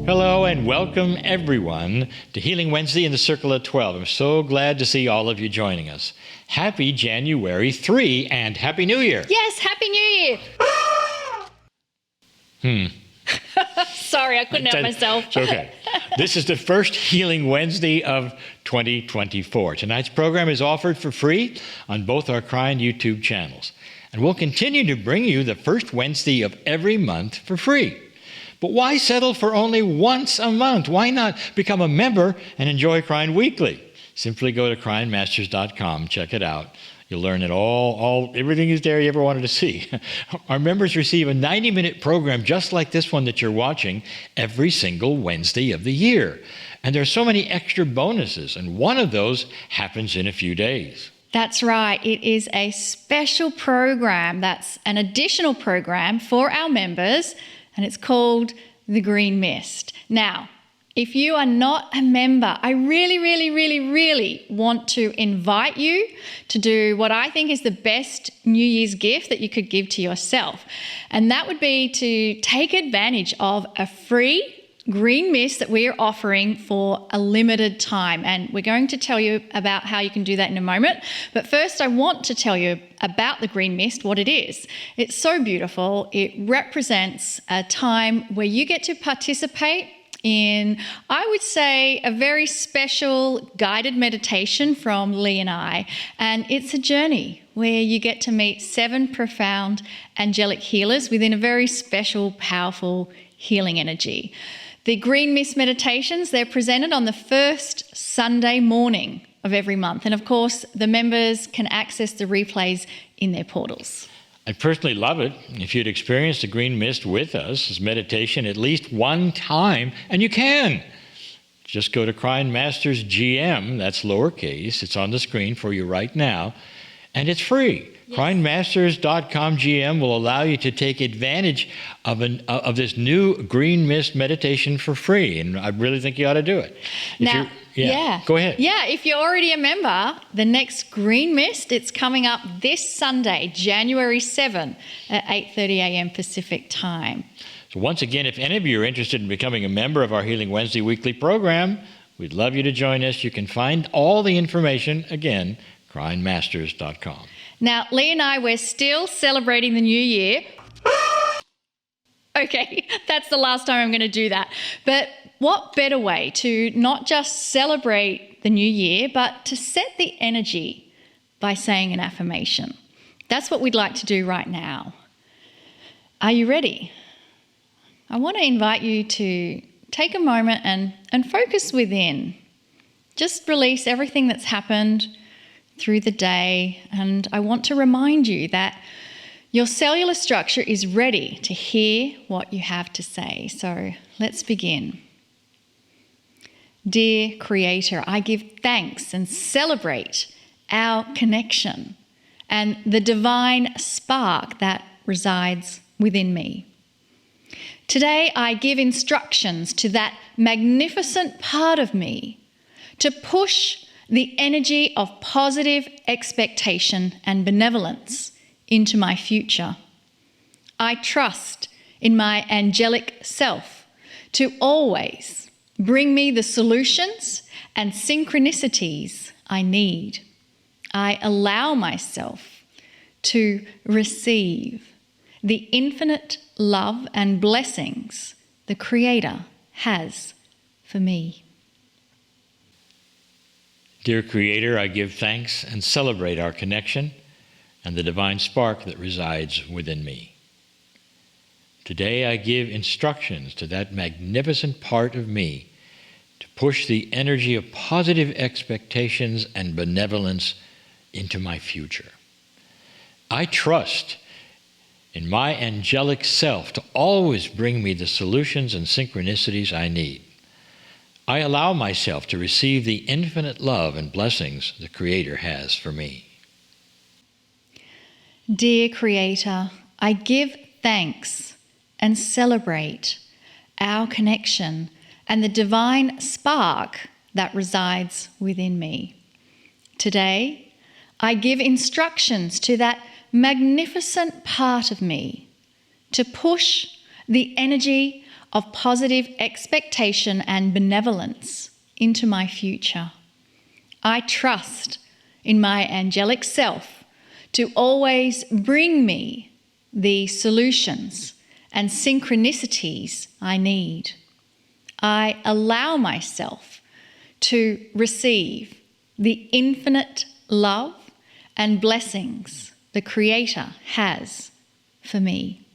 Hello and welcome everyone to Healing Wednesday in the Circle of 12. I'm so glad to see all of you joining us. Happy January 3 and Happy New Year. Yes, Happy New Year. Sorry, I couldn't help myself. It's okay. This is the first Healing Wednesday of 2024. Tonight's program is offered for free on both our Kryon YouTube channels. And we'll continue to bring you the first Wednesday of every month for free. But why settle for only once a month? Why not become a member and enjoy Kryon weekly? Simply go to cryonmasters.com, check it out. You'll learn it all, everything is there you ever wanted to see. Our members receive a 90-minute program just like this one that you're watching every single Wednesday of the year. And there's so many extra bonuses, and one of those happens in a few days. That's right. It is a special program. That's an additional program for our members, and it's called The Green Mist. Now, if you are not a member, I really want to invite you to do what I think is the best New Year's gift that you could give to yourself. And that would be to take advantage of a free green mist that we are offering for a limited time. And we're going to tell you about how you can do that in a moment. But first, I want to tell you about the green mist, what it is. It's so beautiful. It represents a time where you get to participate in, I would say, a very special guided meditation from Lee and I. And it's a journey where you get to meet 7 profound angelic healers within a very special, powerful healing energy. The Green Mist meditations, they're presented on the first Sunday morning of every month. And of course, the members can access the replays in their portals. I personally love it. If you'd experienced the Green Mist with us as meditation at least one time, and you can, just go to Kryon Masters GM, that's lowercase, it's on the screen for you right now, and it's free. Yes. Cryonmasters.com GM will allow you to take advantage of this new Green Mist meditation for free, and I really think you ought to do it. Go ahead. Yeah, if you're already a member, the next Green Mist, it's coming up this Sunday, January 7 at 8:30 a.m. Pacific time. So once again, if any of you are interested in becoming a member of our Healing Wednesday weekly program, we'd love you to join us. You can find all the information, again, cryonmasters.com. Now, Lee and I, we're still celebrating the new year. Okay, that's the last time I'm going to do that. But what better way to not just celebrate the new year, but to set the energy by saying an affirmation? That's what we'd like to do right now. Are you ready? I want to invite you to take a moment and focus within. Just release everything that's happened through the day, and I want to remind you that your cellular structure is ready to hear what you have to say. So let's begin. Dear Creator, I give thanks and celebrate our connection and the divine spark that resides within me. Today I give instructions to that magnificent part of me to push the energy of positive expectation and benevolence into my future. I trust in my angelic self to always bring me the solutions and synchronicities I need. I allow myself to receive the infinite love and blessings the Creator has for me. Dear Creator, I give thanks and celebrate our connection and the divine spark that resides within me. Today I give instructions to that magnificent part of me to push the energy of positive expectations and benevolence into my future. I trust in my angelic self to always bring me the solutions and synchronicities I need. I allow myself to receive the infinite love and blessings the Creator has for me. Dear Creator, I give thanks and celebrate our connection and the divine spark that resides within me. Today, I give instructions to that magnificent part of me to push the energy of positive expectation and benevolence into my future. I trust in my angelic self to always bring me the solutions and synchronicities I need. I allow myself to receive the infinite love and blessings the Creator has for me.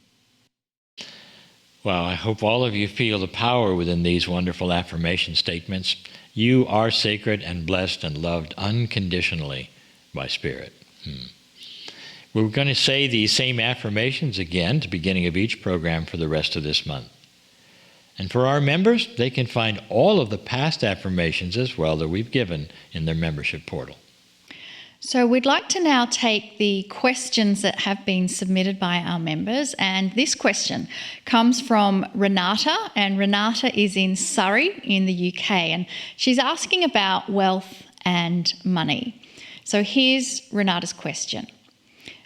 Well, I hope all of you feel the power within these wonderful affirmation statements. You are sacred and blessed and loved unconditionally by Spirit. We're going to say these same affirmations again at the beginning of each program for the rest of this month. And for our members, they can find all of the past affirmations as well that we've given in their membership portal. So we'd like to now take the questions that have been submitted by our members. And this question comes from Renata, and Renata is in Surrey in the UK. And she's asking about wealth and money. So here's Renata's question.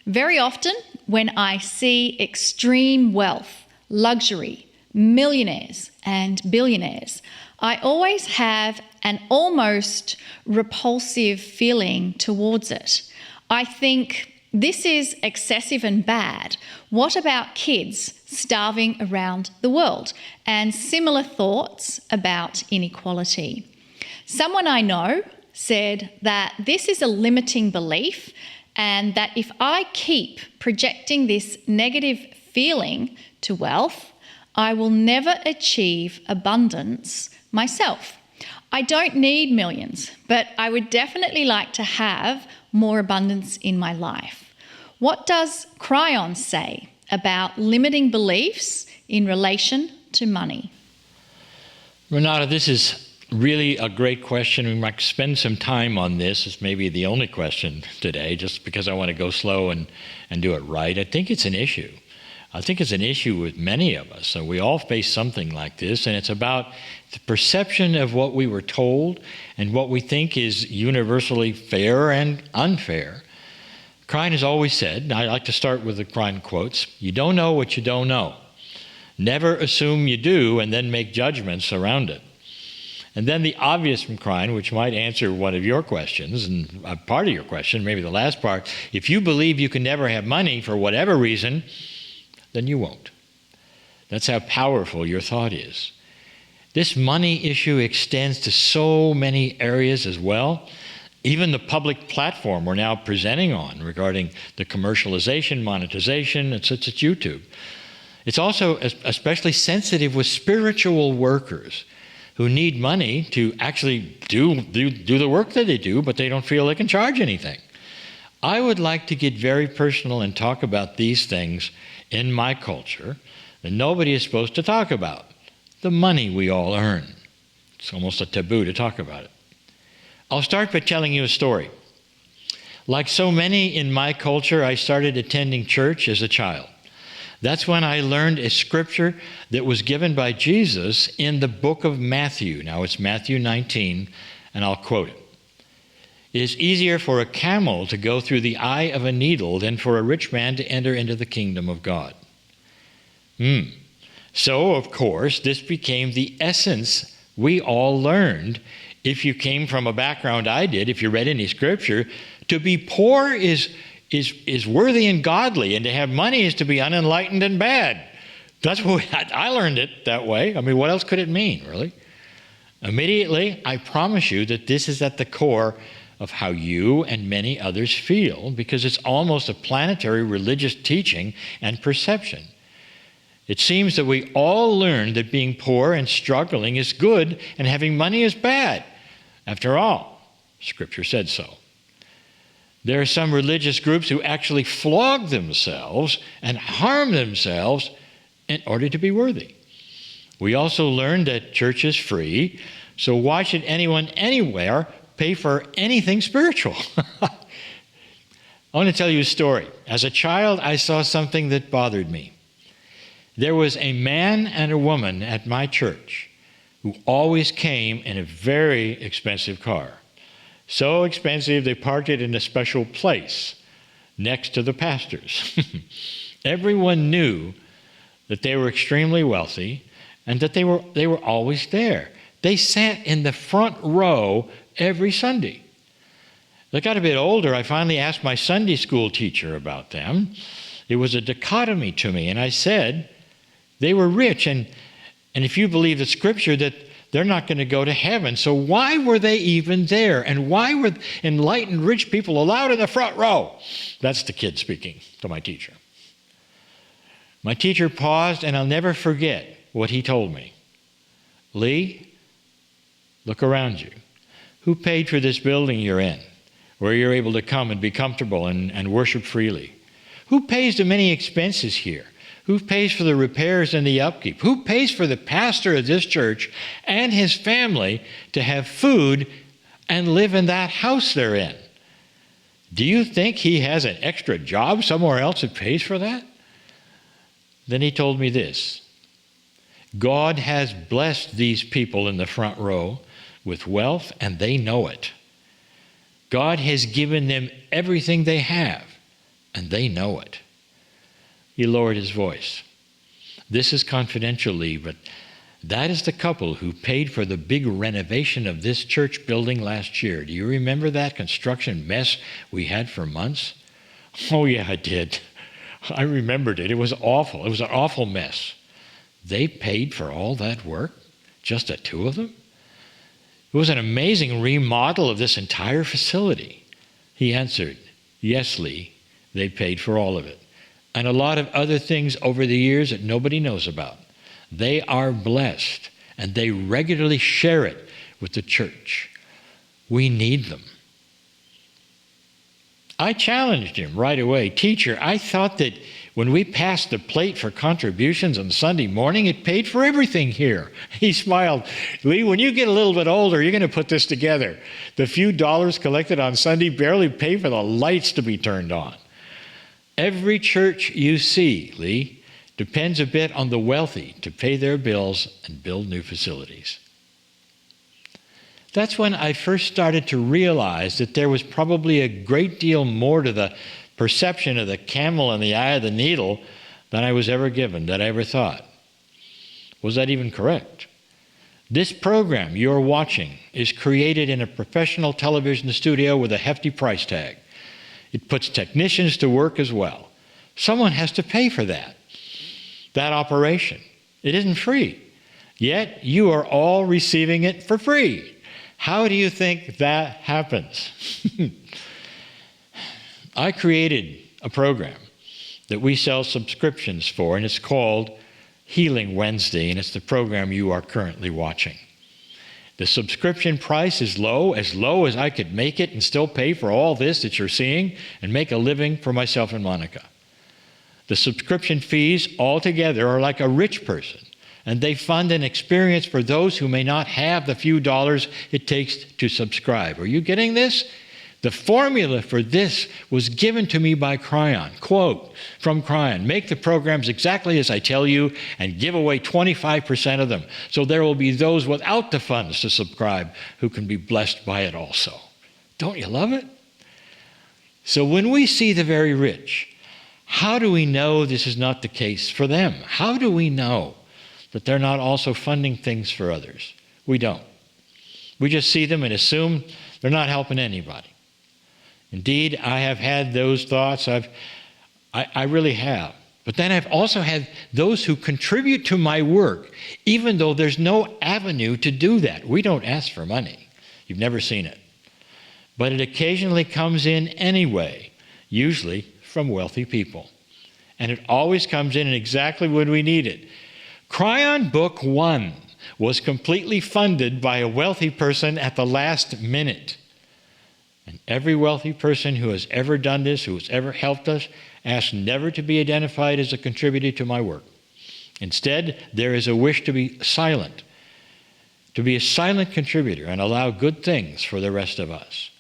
Very often when I see extreme wealth, luxury, millionaires and billionaires, I always have an almost repulsive feeling towards it. I think this is excessive and bad. What about kids starving around the world? And similar thoughts about inequality. Someone I know said that this is a limiting belief and that if I keep projecting this negative feeling to wealth, I will never achieve abundance myself. I don't need millions, but I would definitely like to have more abundance in my life. What does Kryon say about limiting beliefs in relation to money? Renata, this is really a great question. We might spend some time on this. It's maybe the only question today, just because I want to go slow and do it right. I think it's an issue. I think it's an issue with many of us. So we all face something like this, and it's about the perception of what we were told and what we think is universally fair and unfair. Kryon has always said, and I like to start with the Kryon quotes, you don't know what you don't know. Never assume you do and then make judgments around it. And then the obvious from Kryon, which might answer one of your questions, and a part of your question, maybe the last part, if you believe you can never have money for whatever reason, then you won't. That's how powerful your thought is. This money issue extends to so many areas as well. Even the public platform we're now presenting on regarding the commercialization, monetization, and such as YouTube. It's also especially sensitive with spiritual workers who need money to actually do the work that they do, but they don't feel they can charge anything. I would like to get very personal and talk about these things in my culture that nobody is supposed to talk about. The money we all earn. It's almost a taboo to talk about it. I'll start by telling you a story. Like so many in my culture, I started attending church as a child. That's when I learned a scripture that was given by Jesus in the book of Matthew. Now it's Matthew 19, and I'll quote it. It is easier for a camel to go through the eye of a needle than for a rich man to enter into the kingdom of God. So, of course, this became the essence we all learned. If you came from a background I did, if you read any scripture, to be poor is worthy and godly, and to have money is to be unenlightened and bad. That's what I learned it that way. I mean, what else could it mean, really? Immediately, I promise you that this is at the core of how you and many others feel, because it's almost a planetary religious teaching and perception. It seems that we all learned that being poor and struggling is good and having money is bad. After all, Scripture said so. There are some religious groups who actually flog themselves and harm themselves in order to be worthy. We also learned that church is free, so why should anyone anywhere pay for anything spiritual? I want to tell you a story. As a child, I saw something that bothered me. There was a man and a woman at my church who always came in a very expensive car. So expensive they parked it in a special place next to the pastor's. Everyone knew that they were extremely wealthy and that they were always there. They sat in the front row every Sunday. As I got a bit older, I finally asked my Sunday school teacher about them. It was a dichotomy to me, and I said, they were rich, and if you believe the scripture that they're not going to go to heaven, so why were they even there? And why were enlightened rich people allowed in the front row? That's the kid speaking to my teacher. My teacher paused, and I'll never forget what he told me. Lee, look around you. Who paid for this building you're in, where you're able to come and be comfortable and worship freely? Who pays the many expenses here? Who pays for the repairs and the upkeep? Who pays for the pastor of this church and his family to have food and live in that house they're in? Do you think he has an extra job somewhere else that pays for that? Then he told me this. God has blessed these people in the front row with wealth, and they know it. God has given them everything they have, and they know it. He lowered his voice. This is confidential, Lee, but that is the couple who paid for the big renovation of this church building last year. Do you remember that construction mess we had for months? Oh, yeah, I did. I remembered it. It was awful. It was an awful mess. They paid for all that work? Just the two of them? It was an amazing remodel of this entire facility. He answered, yes, Lee, they paid for all of it. And a lot of other things over the years that nobody knows about. They are blessed, and they regularly share it with the church. We need them. I challenged him right away. Teacher, I thought that when we passed the plate for contributions on Sunday morning, it paid for everything here. He smiled. Lee, when you get a little bit older, you're going to put this together. The few dollars collected on Sunday barely pay for the lights to be turned on. Every church you see, Lee, depends a bit on the wealthy to pay their bills and build new facilities. That's when I first started to realize that there was probably a great deal more to the perception of the camel in the eye of the needle than I was ever given, that I ever thought. Was that even correct? This program you're watching is created in a professional television studio with a hefty price tag. It puts technicians to work as well. Someone has to pay for that operation. It isn't free. Yet you are all receiving it for free. How do you think that happens? I created a program that we sell subscriptions for, and it's called Healing Wednesday, and it's the program you are currently watching. The subscription price is low as I could make it and still pay for all this that you're seeing and make a living for myself and Monica. The subscription fees altogether are like a rich person, and they fund an experience for those who may not have the few dollars it takes to subscribe. Are you getting this? The formula for this was given to me by Kryon. Quote from Kryon, make the programs exactly as I tell you and give away 25% of them, so there will be those without the funds to subscribe who can be blessed by it also. Don't you love it? So when we see the very rich, how do we know this is not the case for them? How do we know that they're not also funding things for others? We don't. We just see them and assume they're not helping anybody. Indeed, I have had those thoughts. I really have. But then I've also had those who contribute to my work, even though there's no avenue to do that. We don't ask for money. You've never seen it. But it occasionally comes in anyway, usually from wealthy people. And it always comes in exactly when we need it. Kryon Book 1 was completely funded by a wealthy person at the last minute. And every wealthy person who has ever done this, who has ever helped us, asks never to be identified as a contributor to my work. Instead, there is a wish to be silent, to be a silent contributor and allow good things for the rest of us.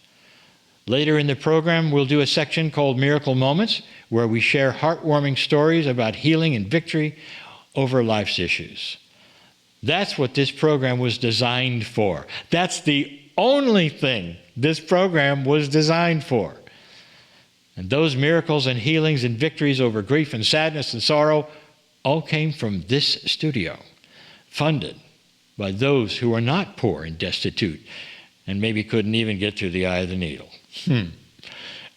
Later in the program, we'll do a section called Miracle Moments, where we share heartwarming stories about healing and victory over life's issues. That's what this program was designed for. That's the only thing this program was designed for. And those miracles and healings and victories over grief and sadness and sorrow all came from this studio, funded by those who are not poor and destitute and maybe couldn't even get through the eye of the needle.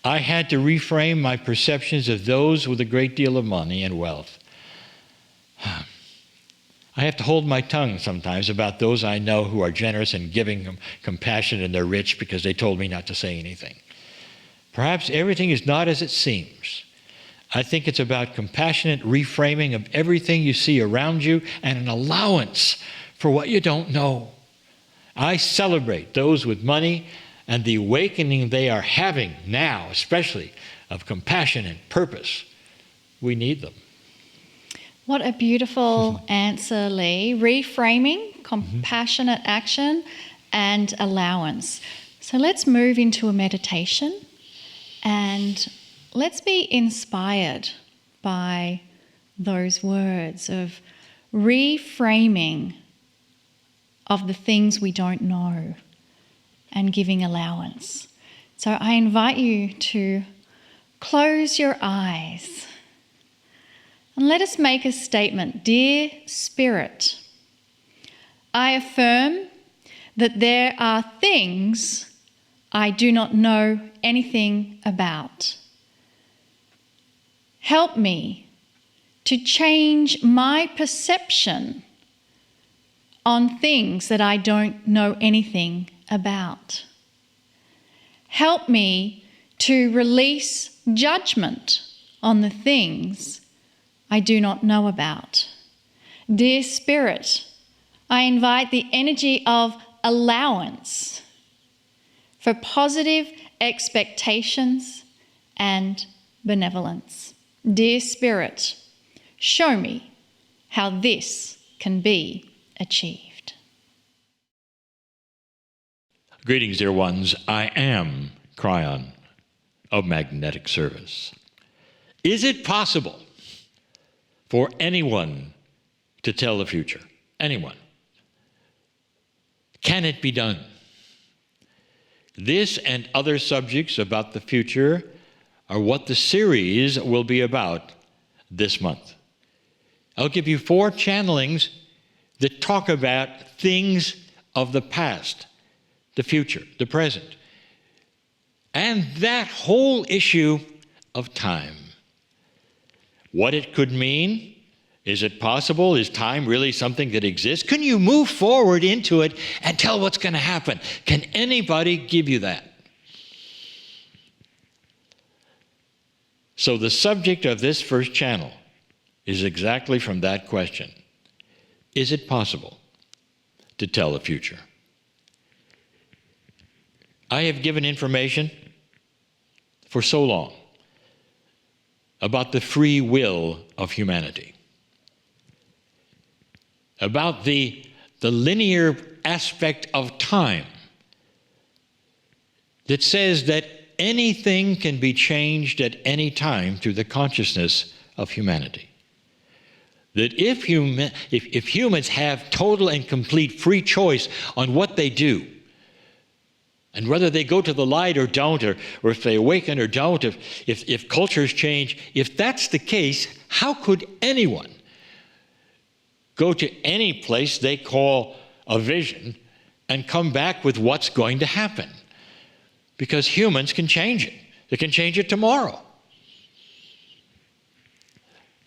I had to reframe my perceptions of those with a great deal of money and wealth. I have to hold my tongue sometimes about those I know who are generous and giving, compassionate, and they're rich because they told me not to say anything. Perhaps everything is not as it seems. I think it's about compassionate reframing of everything you see around you and an allowance for what you don't know. I celebrate those with money and the awakening they are having now, especially of compassion and purpose. We need them. What a beautiful answer, Lee. Reframing, compassionate action, and allowance. So let's move into a meditation and let's be inspired by those words of reframing of the things we don't know and giving allowance. So I invite you to close your eyes and let us make a statement. Dear Spirit, I affirm that there are things I do not know anything about. Help me to change my perception on things that I don't know anything about. Help me to release judgment on the things I do not know about. Dear Spirit, I invite the energy of allowance for positive expectations and benevolence. Dear Spirit, show me how this can be achieved. Greetings, dear ones. I am Kryon of Magnetic Service. Is it possible for anyone to tell the future? Anyone? Can it be done? This and other subjects about the future are what the series will be about this month. I'll give you 4 channelings that talk about things of the past, the future, the present, and that whole issue of time. What it could mean. Is it possible? Is time really something that exists? Can you move forward into it and tell what's going to happen? Can anybody give you that? So the subject of this first channel is exactly from that question. Is it possible to tell the future? I have given information for so long about the free will of humanity, about the linear aspect of time that says that anything can be changed at any time through the consciousness of humanity. That if humans have total and complete free choice on what they do, and whether they go to the light or don't, or if they awaken or don't, if cultures change, if that's the case, how could anyone go to any place they call a vision and come back with what's going to happen? Because humans can change it. They can change it tomorrow.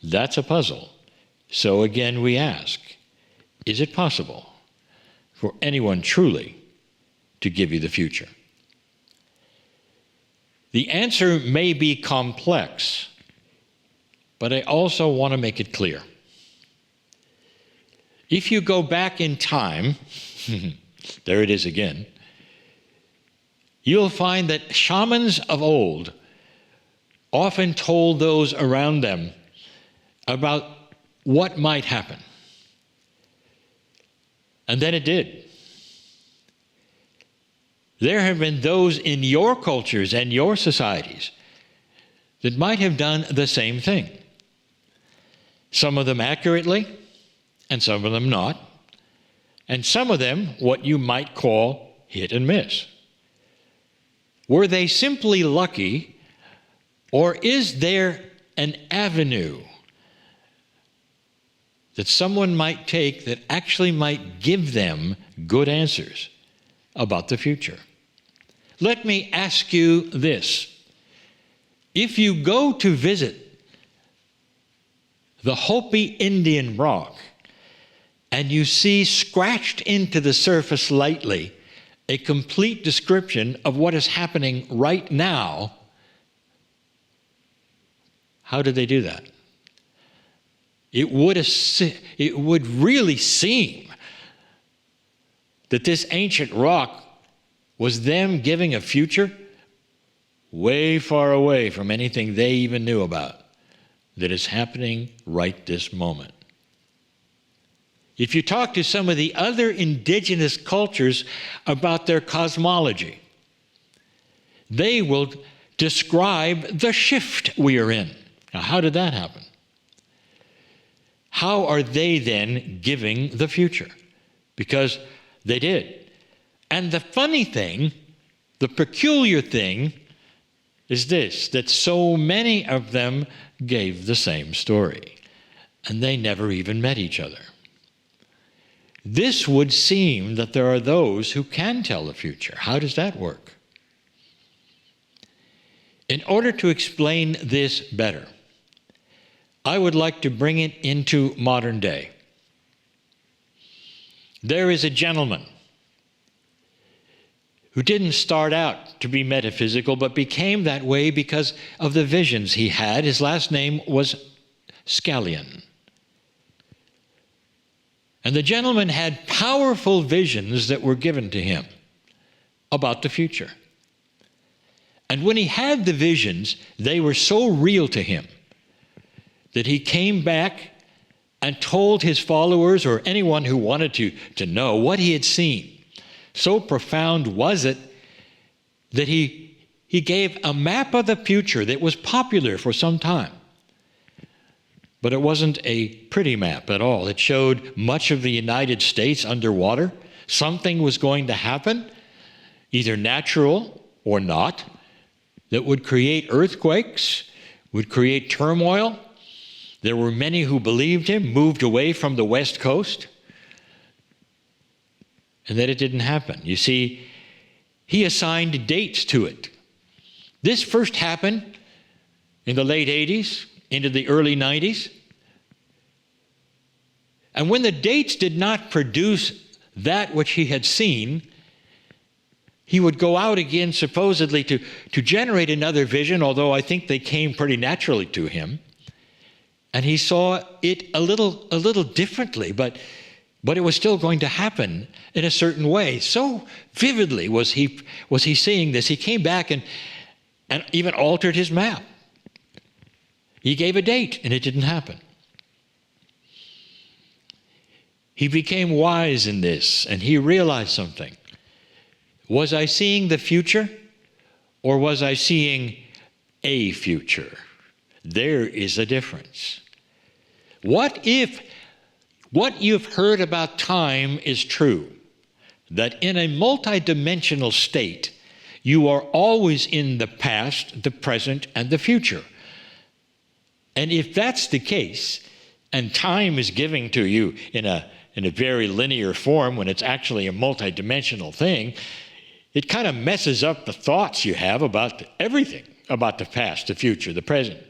That's a puzzle. So again, we ask, is it possible for anyone truly to give you the future? The answer may be complex, but I also want to make it clear. If you go back in time, there it is again, you'll find that shamans of old often told those around them about what might happen. And then it did. There have been those in your cultures and your societies that might have done the same thing. Some of them accurately, and some of them not. And some of them what you might call hit and miss. Were they simply lucky, or is there an avenue that someone might take that actually might give them good answers about the future. Let me ask you this. If you go to visit the Hopi Indian rock and you see scratched into the surface lightly a complete description of what is happening right now, how did they do that? It would really seem that this ancient rock was them giving a future way far away from anything they even knew about that is happening right this moment. If you talk to some of the other indigenous cultures about their cosmology, they will describe the shift we are in. Now, how did that happen? How are they then giving the future? Because they did. And the funny thing, the peculiar thing, is this, that so many of them gave the same story, and they never even met each other. This would seem that there are those who can tell the future. How does that work? In order to explain this better, I would like to bring it into modern day. There is a gentleman who didn't start out to be metaphysical, but became that way because of the visions he had. His last name was Scallion. And the gentleman had powerful visions that were given to him about the future. And when he had the visions, they were so real to him that he came back and told his followers or anyone who wanted to know what he had seen. So profound was it that he gave a map of the future that was popular for some time. But it wasn't a pretty map at all. It showed much of the United States underwater. Something was going to happen, either natural or not, that would create earthquakes, would create turmoil. There were many who believed him, moved away from the West Coast, and that it didn't happen. You see, he assigned dates to it. This first happened in the late 80s, into the early 90s. And when the dates did not produce that which he had seen, he would go out again supposedly to generate another vision, although I think they came pretty naturally to him. And he saw it a little differently, but it was still going to happen in a certain way. So vividly was he seeing this. He came back and even altered his map. He gave a date, and it didn't happen. He became wise in this, and he realized something. Was I seeing the future, or was I seeing a future? There is a difference. What if what you've heard about time is true, that in a multidimensional state, you are always in the past, the present, and the future? And if that's the case, and time is given to you in a very linear form when it's actually a multidimensional thing, it kind of messes up the thoughts you have about everything, about the past, the future, the present.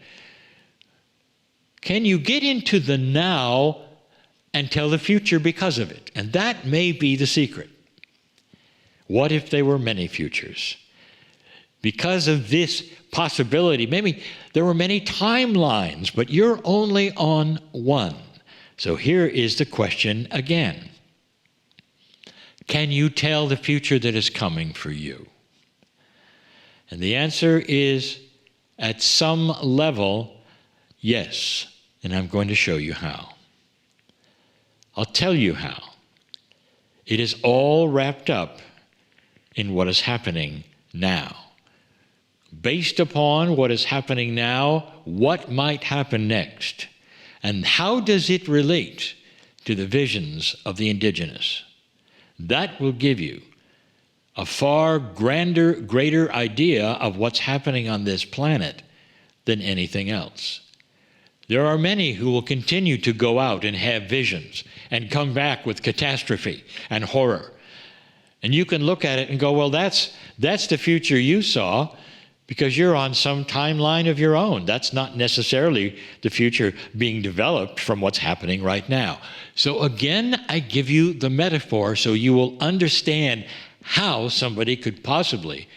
Can you get into the now and tell the future because of it? And that may be the secret. What if there were many futures? Because of this possibility, maybe there were many timelines, but you're only on one. So here is the question again. Can you tell the future that is coming for you? And the answer is, at some level, yes. And I'm going to show you how. I'll tell you how. It is all wrapped up in what is happening now. Based upon what is happening now, what might happen next? And how does it relate to the visions of the indigenous? That will give you a far grander, greater idea of what's happening on this planet than anything else. There are many who will continue to go out and have visions and come back with catastrophe and horror. And you can look at it and go, well, that's the future you saw because you're on some timeline of your own. That's not necessarily the future being developed from what's happening right now. So again, I give you the metaphor so you will understand how somebody could possibly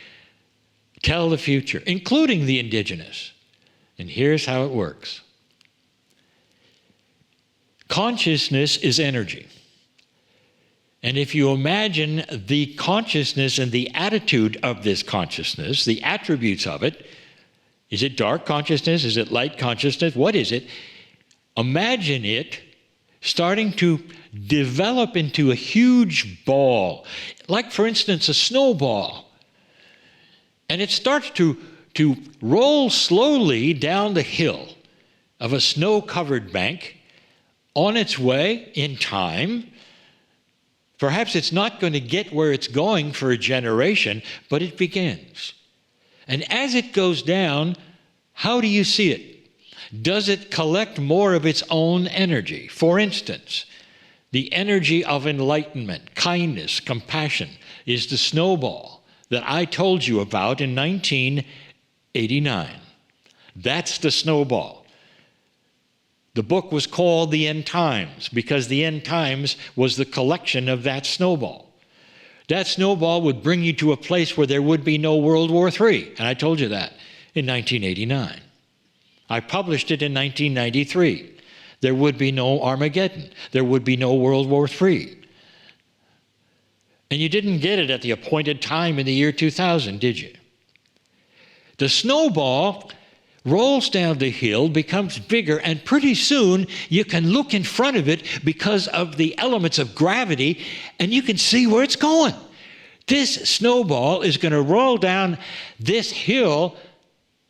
tell the future, including the indigenous. And here's how it works. Consciousness is energy. And if you imagine the consciousness and the attitude of this consciousness, the attributes of it, is it dark consciousness? Is it light consciousness? What is it? Imagine it starting to develop into a huge ball, like, for instance, a snowball. And it starts to roll slowly down the hill of a snow-covered bank on its way in time. Perhaps it's not going to get where it's going for a generation, but it begins. And as it goes down, how do you see it? Does it collect more of its own energy? For instance, the energy of enlightenment, kindness, compassion is the snowball that I told you about in 1989. That's the snowball. The book was called The End Times because the end times was the collection of that snowball. That snowball would bring you to a place where there would be no World War III, and I told you that in 1989. I published it in 1993. There would be no Armageddon. There would be no World War III. And you didn't get it at the appointed time in the year 2000, did you? The snowball rolls down the hill, becomes bigger, and pretty soon you can look in front of it because of the elements of gravity, and you can see where it's going. This snowball is going to roll down this hill,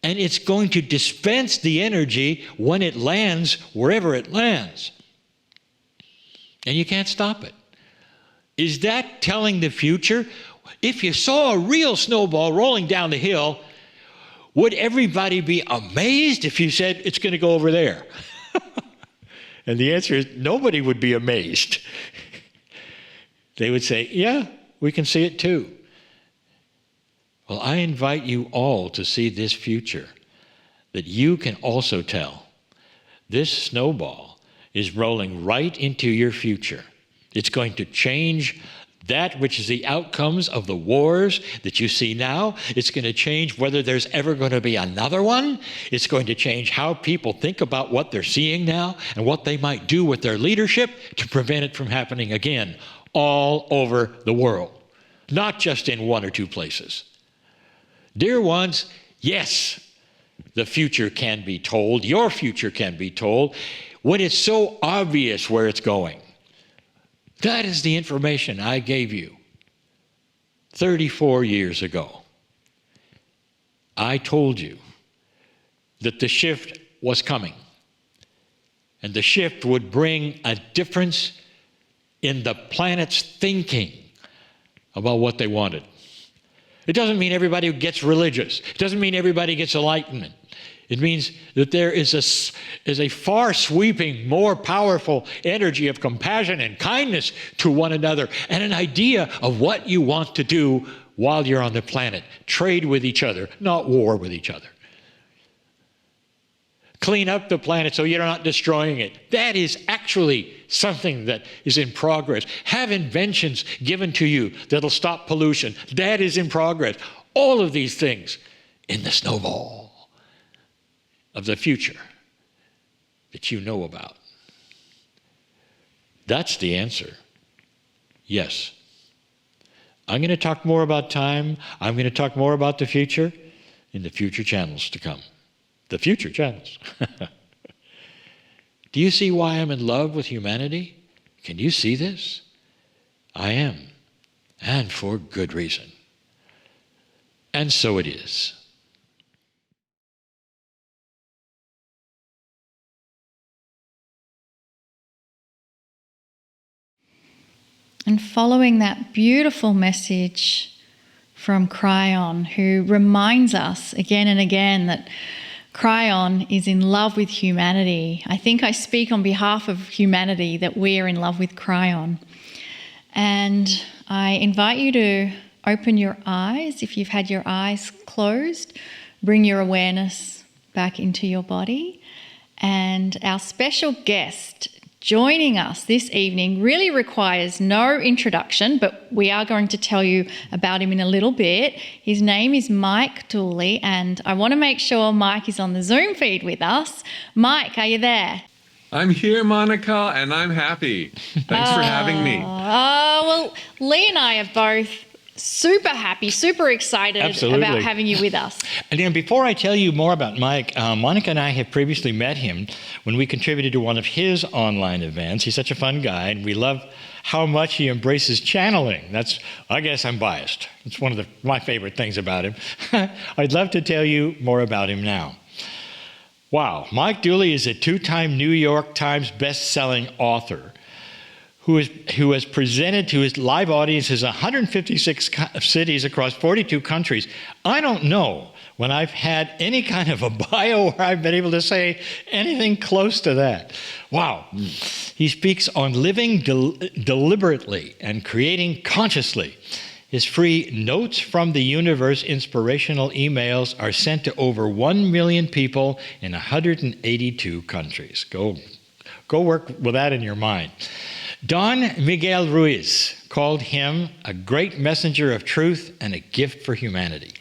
and it's going to dispense the energy when it lands wherever it lands. And you can't stop it. Is that telling the future? If you saw a real snowball rolling down the hill, would everybody be amazed if you said it's going to go over there? And the answer is nobody would be amazed. They would say, yeah, we can see it too. Well, I invite you all to see this future that you can also tell. This snowball is rolling right into your future. It's going to change that which is the outcomes of the wars that you see now. It's going to change whether there's ever going to be another one. It's going to change how people think about what they're seeing now and what they might do with their leadership to prevent it from happening again all over the world, not just in one or two places. Dear ones, yes, the future can be told. Your future can be told when it's so obvious where it's going. That is the information I gave you 34 years ago. I told you that the shift was coming, and the shift would bring a difference in the planet's thinking about what they wanted. It doesn't mean everybody gets religious. It doesn't mean everybody gets enlightenment. It means that there is a far-sweeping, more powerful energy of compassion and kindness to one another, and an idea of what you want to do while you're on the planet. Trade with each other, not war with each other. Clean up the planet so you're not destroying it. That is actually something that is in progress. Have inventions given to you that'll stop pollution. That is in progress. All of these things in the snowball of the future that you know about. That's the answer. Yes. I'm going to talk more about time. I'm going to talk more about the future in the future channels to come. The future channels. Do you see why I'm in love with humanity? Can you see this? I am, and for good reason. And so it is. And following that beautiful message from Kryon, who reminds us again and again that Kryon is in love with humanity. I think I speak on behalf of humanity that we are in love with Kryon. And I invite you to open your eyes. If you've had your eyes closed, bring your awareness back into your body. And our special guest joining us this evening really requires no introduction, but we are going to tell you about him in a little bit. His name is Mike Dooley, and I want to make sure Mike is on the Zoom feed with us. Mike, are you there? I'm here, Monica, and I'm happy. Thanks for having me. Well, Lee and I are both super happy, super excited about having you with us. And before I tell you more about Mike, Monica and I have previously met him when we contributed to one of his online events. He's such a fun guy, and we love how much he embraces channeling. I guess I'm biased. It's one of my favorite things about him. I'd love to tell you more about him now. Wow, Mike Dooley is a 2-time New York Times best-selling author who has presented to his live audiences in 156 cities across 42 countries. I don't know when I've had any kind of a bio where I've been able to say anything close to that. Wow. He speaks on living deliberately and creating consciously. His free Notes from the Universe inspirational emails are sent to over 1 million people in 182 countries. Go work with that in your mind. Don Miguel Ruiz called him a great messenger of truth and a gift for humanity.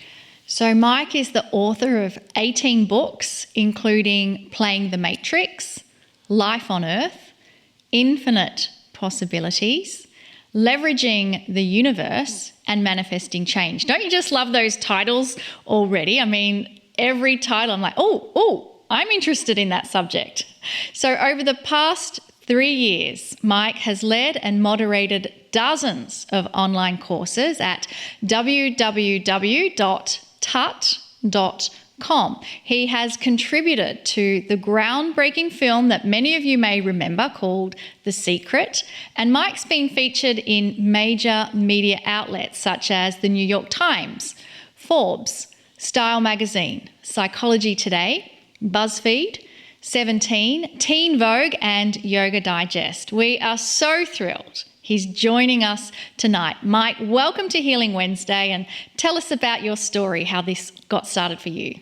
So Mike is the author of 18 books, including Playing the Matrix, Life on Earth, Infinite Possibilities, Leveraging the Universe, and Manifesting Change. Don't you just love those titles already? I mean, every title I'm like, I'm interested in that subject. So over the past 3 years, Mike has led and moderated dozens of online courses at www.tut.com. He has contributed to the groundbreaking film that many of you may remember called The Secret, and Mike's been featured in major media outlets such as the New York Times, Forbes, Style Magazine, Psychology Today, BuzzFeed, 17, Teen Vogue, and Yoga Digest. We are so thrilled he's joining us tonight. Mike, welcome to Healing Wednesday, and tell us about your story, how this got started for you.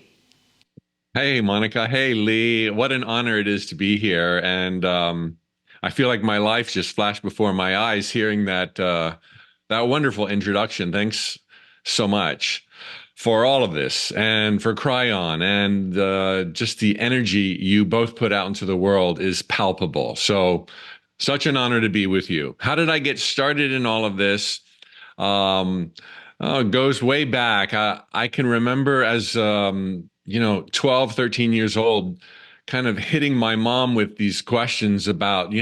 Hey, Monica. Hey, Lee. What an honor it is to be here. And I feel like my life just flashed before my eyes hearing that wonderful introduction. Thanks so much for all of this, and for Kryon, and just the energy you both put out into the world is palpable. So such an honor to be with you. How did I get started in all of this? It goes way back. I can remember as 12, 13 years old, kind of hitting my mom with these questions about,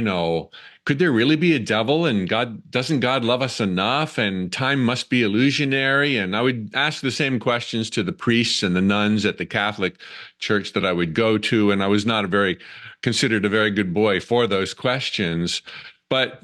could there really be a devil, and doesn't God love us enough, and time must be illusionary? And I would ask the same questions to the priests and the nuns at the Catholic church that I would go to, and I was not considered a very good boy for those questions. But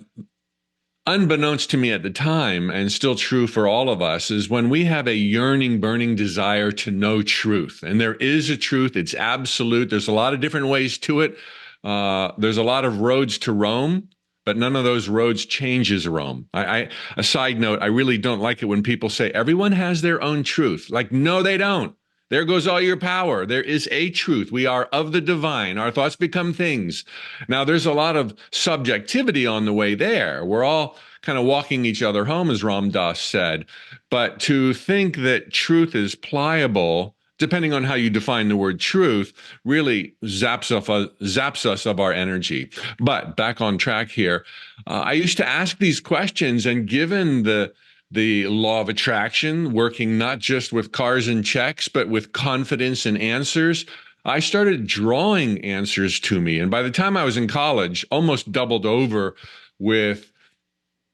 unbeknownst to me at the time, and still true for all of us, is when we have a yearning, burning desire to know truth, and there is a truth, it's absolute. There's a lot of different ways to it. There's a lot of roads to Rome, but none of those roads changes Rome. A side note, I really don't like it when people say everyone has their own truth. Like, no, they don't. There goes all your power. There is a truth. We are of the divine. Our thoughts become things. Now, there's a lot of subjectivity on the way there. We're all kind of walking each other home, as Ram Dass said. But to think that truth is pliable, depending on how you define the word truth, really zaps us of our energy. But back on track here, I used to ask these questions, and given the law of attraction, working not just with cars and checks, but with confidence and answers, I started drawing answers to me. And by the time I was in college, almost doubled over with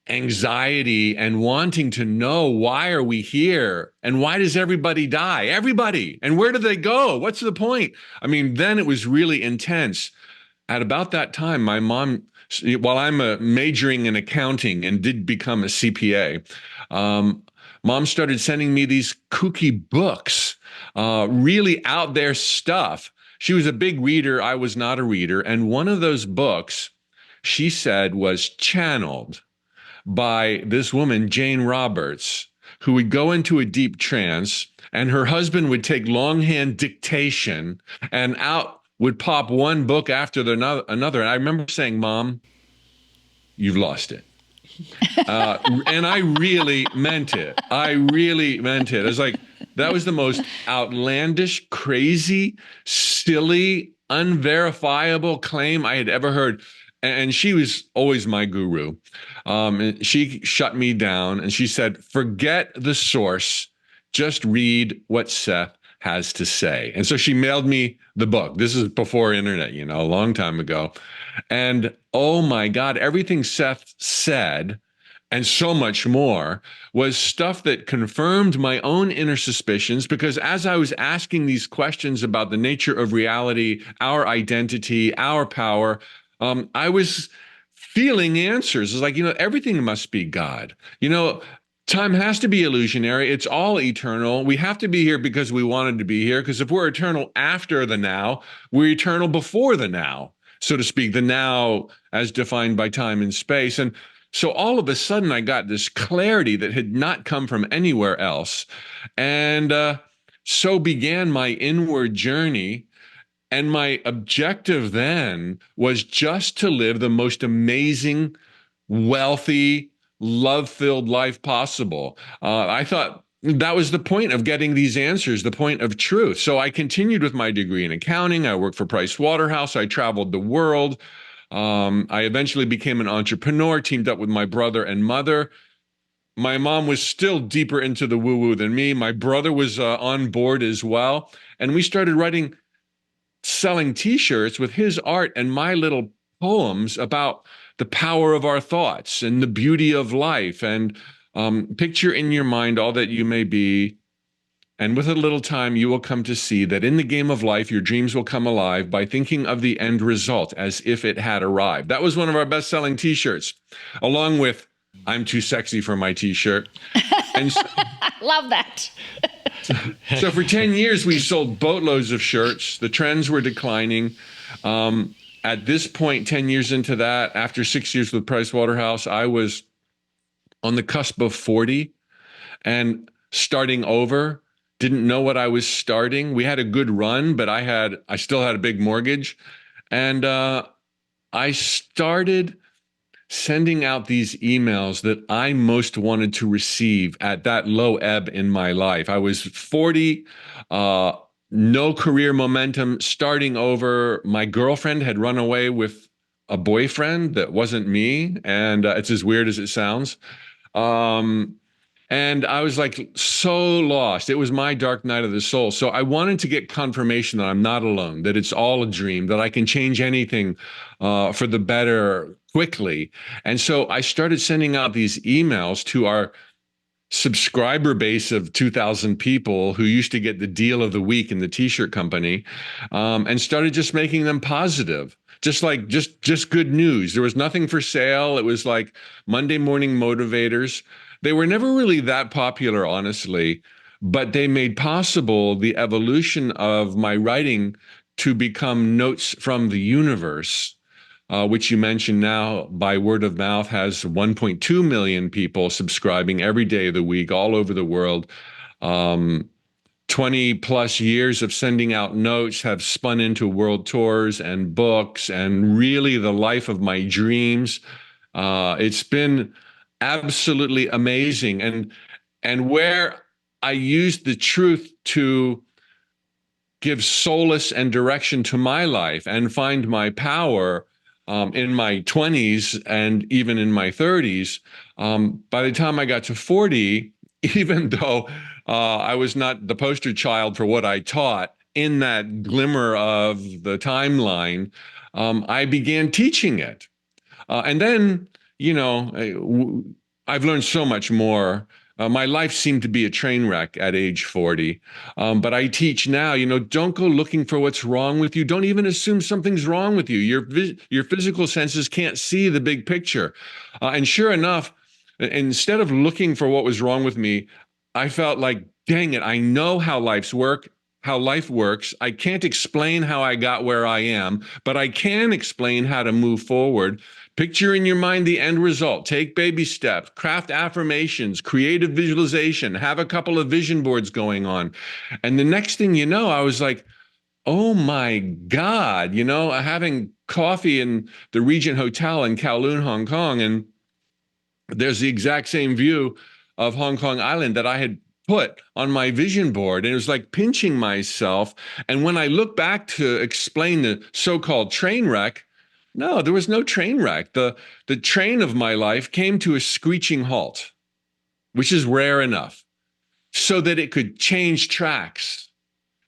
anxiety and wanting to know, why are we here? And why does everybody die? Everybody. And where do they go? What's the point? I mean, then it was really intense. At about that time, my mom, while I'm majoring in accounting and did become a CPA, Mom started sending me these kooky books, really out there stuff. She was a big reader. I was not a reader. And one of those books, she said, was channeled by this woman, Jane Roberts, who would go into a deep trance, and her husband would take longhand dictation, and out would pop one book after another. And I remember saying, Mom, you've lost it. And I really meant it. I really meant it. It was like, that was the most outlandish, crazy, silly, unverifiable claim I had ever heard. And she was always my guru. And she shut me down and she said, forget the source, just read what Seth has to say. And so she mailed me the book. This is before internet, a long time ago. And oh my God, everything Seth said and so much more was stuff that confirmed my own inner suspicions, because as I was asking these questions about the nature of reality, our identity, our power, I was feeling answers. It's like, everything must be God. Time has to be illusionary. It's all eternal. We have to be here because we wanted to be here, because if we're eternal after the now, we're eternal before the now, so to speak, the now as defined by time and space. And so all of a sudden, I got this clarity that had not come from anywhere else. And so began my inward journey. And my objective then was just to live the most amazing, wealthy, love-filled life possible. I thought that was the point of getting these answers, the point of truth. So I continued with my degree in accounting. I worked for Price Waterhouse. I traveled the world. I eventually became an entrepreneur, teamed up with my brother and mother. My mom was still deeper into the woo-woo than me. My brother was on board as well. And we started selling T-shirts with his art and my little poems about the power of our thoughts and the beauty of life. And picture in your mind all that you may be. And with a little time, you will come to see that in the game of life, your dreams will come alive by thinking of the end result as if it had arrived. That was one of our best-selling T-shirts, along with I'm too sexy for my T-shirt. And so, Love that. so for 10 years, we sold boatloads of shirts. The trends were declining. At this point, 10 years into that, after 6 years with Price Waterhouse, I was on the cusp of 40 and starting over. Didn't know what I was starting. We had a good run, but I still had a big mortgage. And I started sending out these emails that I most wanted to receive at that low ebb in my life. I was 40, no career momentum, starting over. My girlfriend had run away with a boyfriend that wasn't me. And it's as weird as it sounds. And I was like so lost. It was my dark night of the soul. So I wanted to get confirmation that I'm not alone, that it's all a dream, that I can change anything for the better quickly. And so I started sending out these emails to our subscriber base of 2,000 people who used to get the deal of the week in the T-shirt company, and started just making them positive. Just good news. There was nothing for sale. It was like Monday morning motivators. They were never really that popular, honestly, but they made possible the evolution of my writing to become notes from the universe, which you mentioned now by word of mouth has 1.2 million people subscribing every day of the week all over the world. 20 plus years of sending out notes have spun into world tours and books and really the life of my dreams. It's been absolutely amazing. And where I used the truth to give solace and direction to my life and find my power in my 20s and even in my 30s, by the time I got to 40, even though I was not the poster child for what I taught in that glimmer of the timeline, I began teaching it. And then, I've learned so much more. My life seemed to be a train wreck at age 40. But I teach now, don't go looking for what's wrong with you. Don't even assume something's wrong with you. Your physical senses can't see the big picture. And sure enough, instead of looking for what was wrong with me, I felt like, dang it, I know how life's work. how life works. I can't explain how I got where I am, but I can explain how to move forward. Picture in your mind the end result. Take baby steps, craft affirmations, creative visualization, have a couple of vision boards going on. And the next thing you know, I was like, oh my God, having coffee in the Regent Hotel in Kowloon, Hong Kong, and there's the exact same view of Hong Kong Island that I had put on my vision board. And it was like pinching myself. And when I look back to explain the so-called train wreck, no, there was no train wreck. The train of my life came to a screeching halt, which is rare enough, so that it could change tracks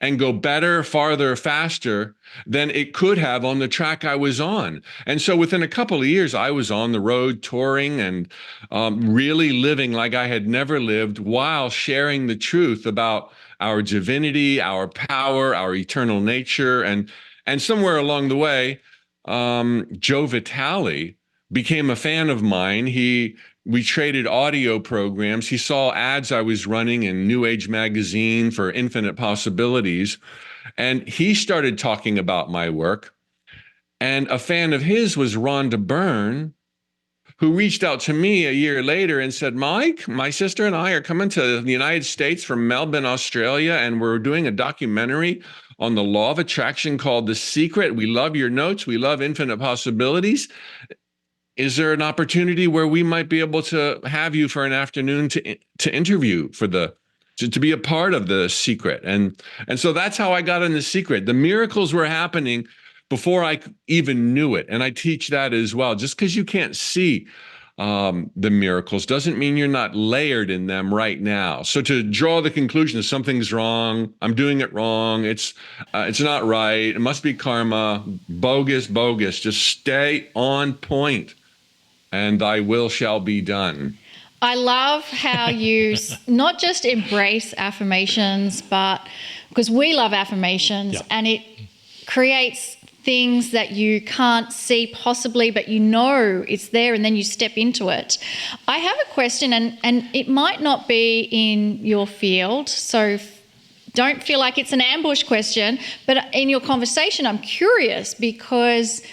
and go better, farther, faster than it could have on the track I was on. And so within a couple of years, I was on the road touring and really living like I had never lived, while sharing the truth about our divinity, our power, our eternal nature. And somewhere along the way, Joe Vitale became a fan of mine. We traded audio programs. He saw ads I was running in New Age magazine for Infinite Possibilities, and he started talking about my work. And a fan of his was Rhonda Byrne, who reached out to me a year later and said, Mike, my sister and I are coming to the United States from Melbourne, Australia, and we're doing a documentary on the law of attraction called The Secret. We love your notes. We love Infinite Possibilities. Is there an opportunity where we might be able to have you for an afternoon to interview to be a part of The Secret? And so that's how I got in The Secret. The miracles were happening before I even knew it. And I teach that as well. Just because you can't see the miracles doesn't mean you're not layered in them right now. So to draw the conclusion that something's wrong, I'm doing it wrong, it's not right, it must be karma, bogus. Just stay on point, and thy will shall be done. I love how you not just embrace affirmations, but because we love affirmations, and it creates things that you can't see possibly, but you know it's there, and then you step into it. I have a question, and it might not be in your field, so don't feel like it's an ambush question, but in your conversation, I'm curious, because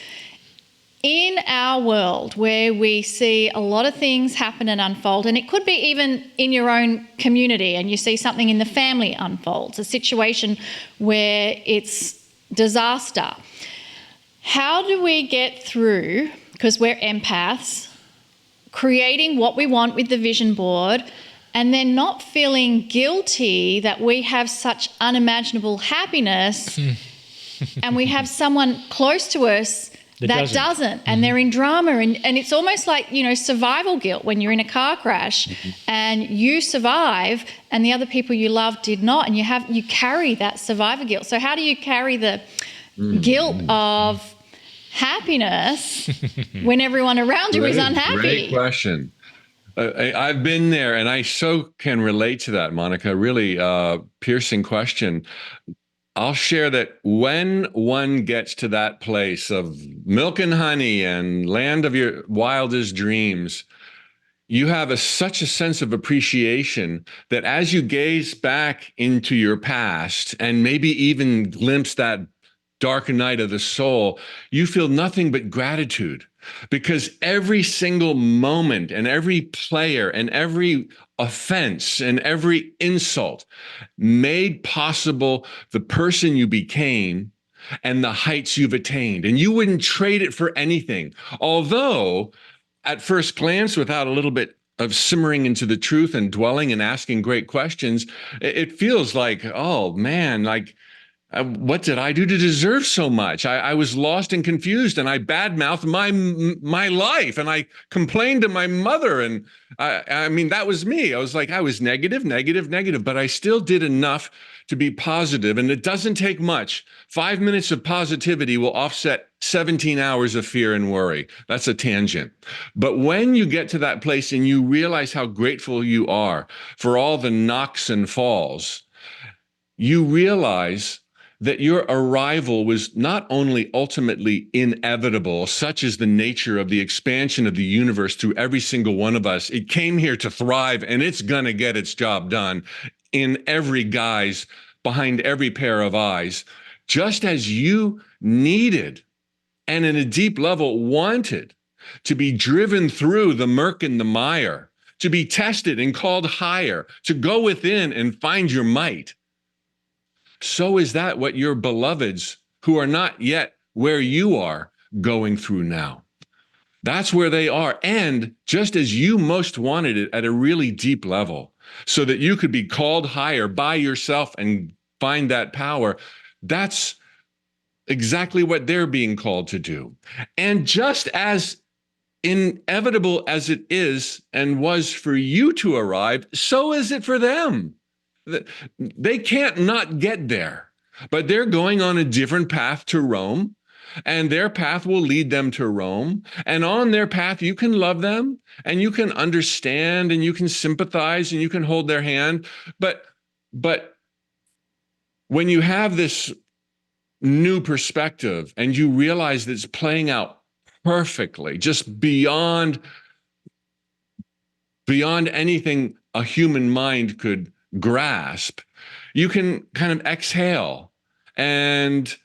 in our world where we see a lot of things happen and unfold, and it could be even in your own community, and you see something in the family unfolds, a situation where it's disaster. How do we get through, because we're empaths, creating what we want with the vision board, and then not feeling guilty that we have such unimaginable happiness and we have someone close to us that doesn't, and they're in drama, and it's almost like, survival guilt when you're in a car crash and you survive and the other people you love did not, and you carry that survivor guilt. So how do you carry the guilt of happiness when everyone around you is unhappy? Great question. I've been there, and I so can relate to that, Monica. Really piercing question. I'll share that when one gets to that place of milk and honey and land of your wildest dreams, you have such a sense of appreciation that as you gaze back into your past and maybe even glimpse that dark night of the soul, you feel nothing but gratitude, because every single moment and every player and every offense and every insult made possible the person you became and the heights you've attained. And you wouldn't trade it for anything. Although at first glance, without a little bit of simmering into the truth and dwelling and asking great questions, it feels like, oh man, like, what did I do to deserve so much? I was lost and confused, and I badmouthed my life, and I complained to my mother, and I mean, that was me. I was like, I was negative, but I still did enough to be positive, and it doesn't take much. 5 minutes of positivity will offset 17 hours of fear and worry. That's a tangent. But when you get to that place and you realize how grateful you are for all the knocks and falls, you realize that your arrival was not only ultimately inevitable, such is the nature of the expansion of the universe through every single one of us. It came here to thrive, and it's going to get its job done in every guise behind every pair of eyes, just as you needed and in a deep level wanted to be driven through the murk and the mire, to be tested and called higher, to go within and find your might. So is that what your beloveds who are not yet where you are going through now. That's where they are. And just as you most wanted it at a really deep level, so that you could be called higher by yourself and find that power, that's exactly what they're being called to do. And just as inevitable as it is and was for you to arrive, so is it for them. They can't not get there, but they're going on a different path to Rome, and their path will lead them to Rome. And on their path, you can love them and you can understand and you can sympathize and you can hold their hand. But when you have this new perspective and you realize that it's playing out perfectly, just beyond anything a human mind could grasp, you can kind of exhale, and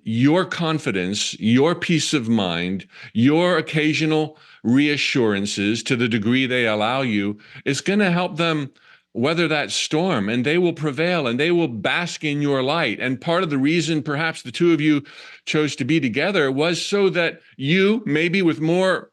your confidence, your peace of mind, your occasional reassurances, to the degree they allow you, is going to help them weather that storm, and they will prevail and they will bask in your light. And part of the reason perhaps the two of you chose to be together was so that you, maybe with more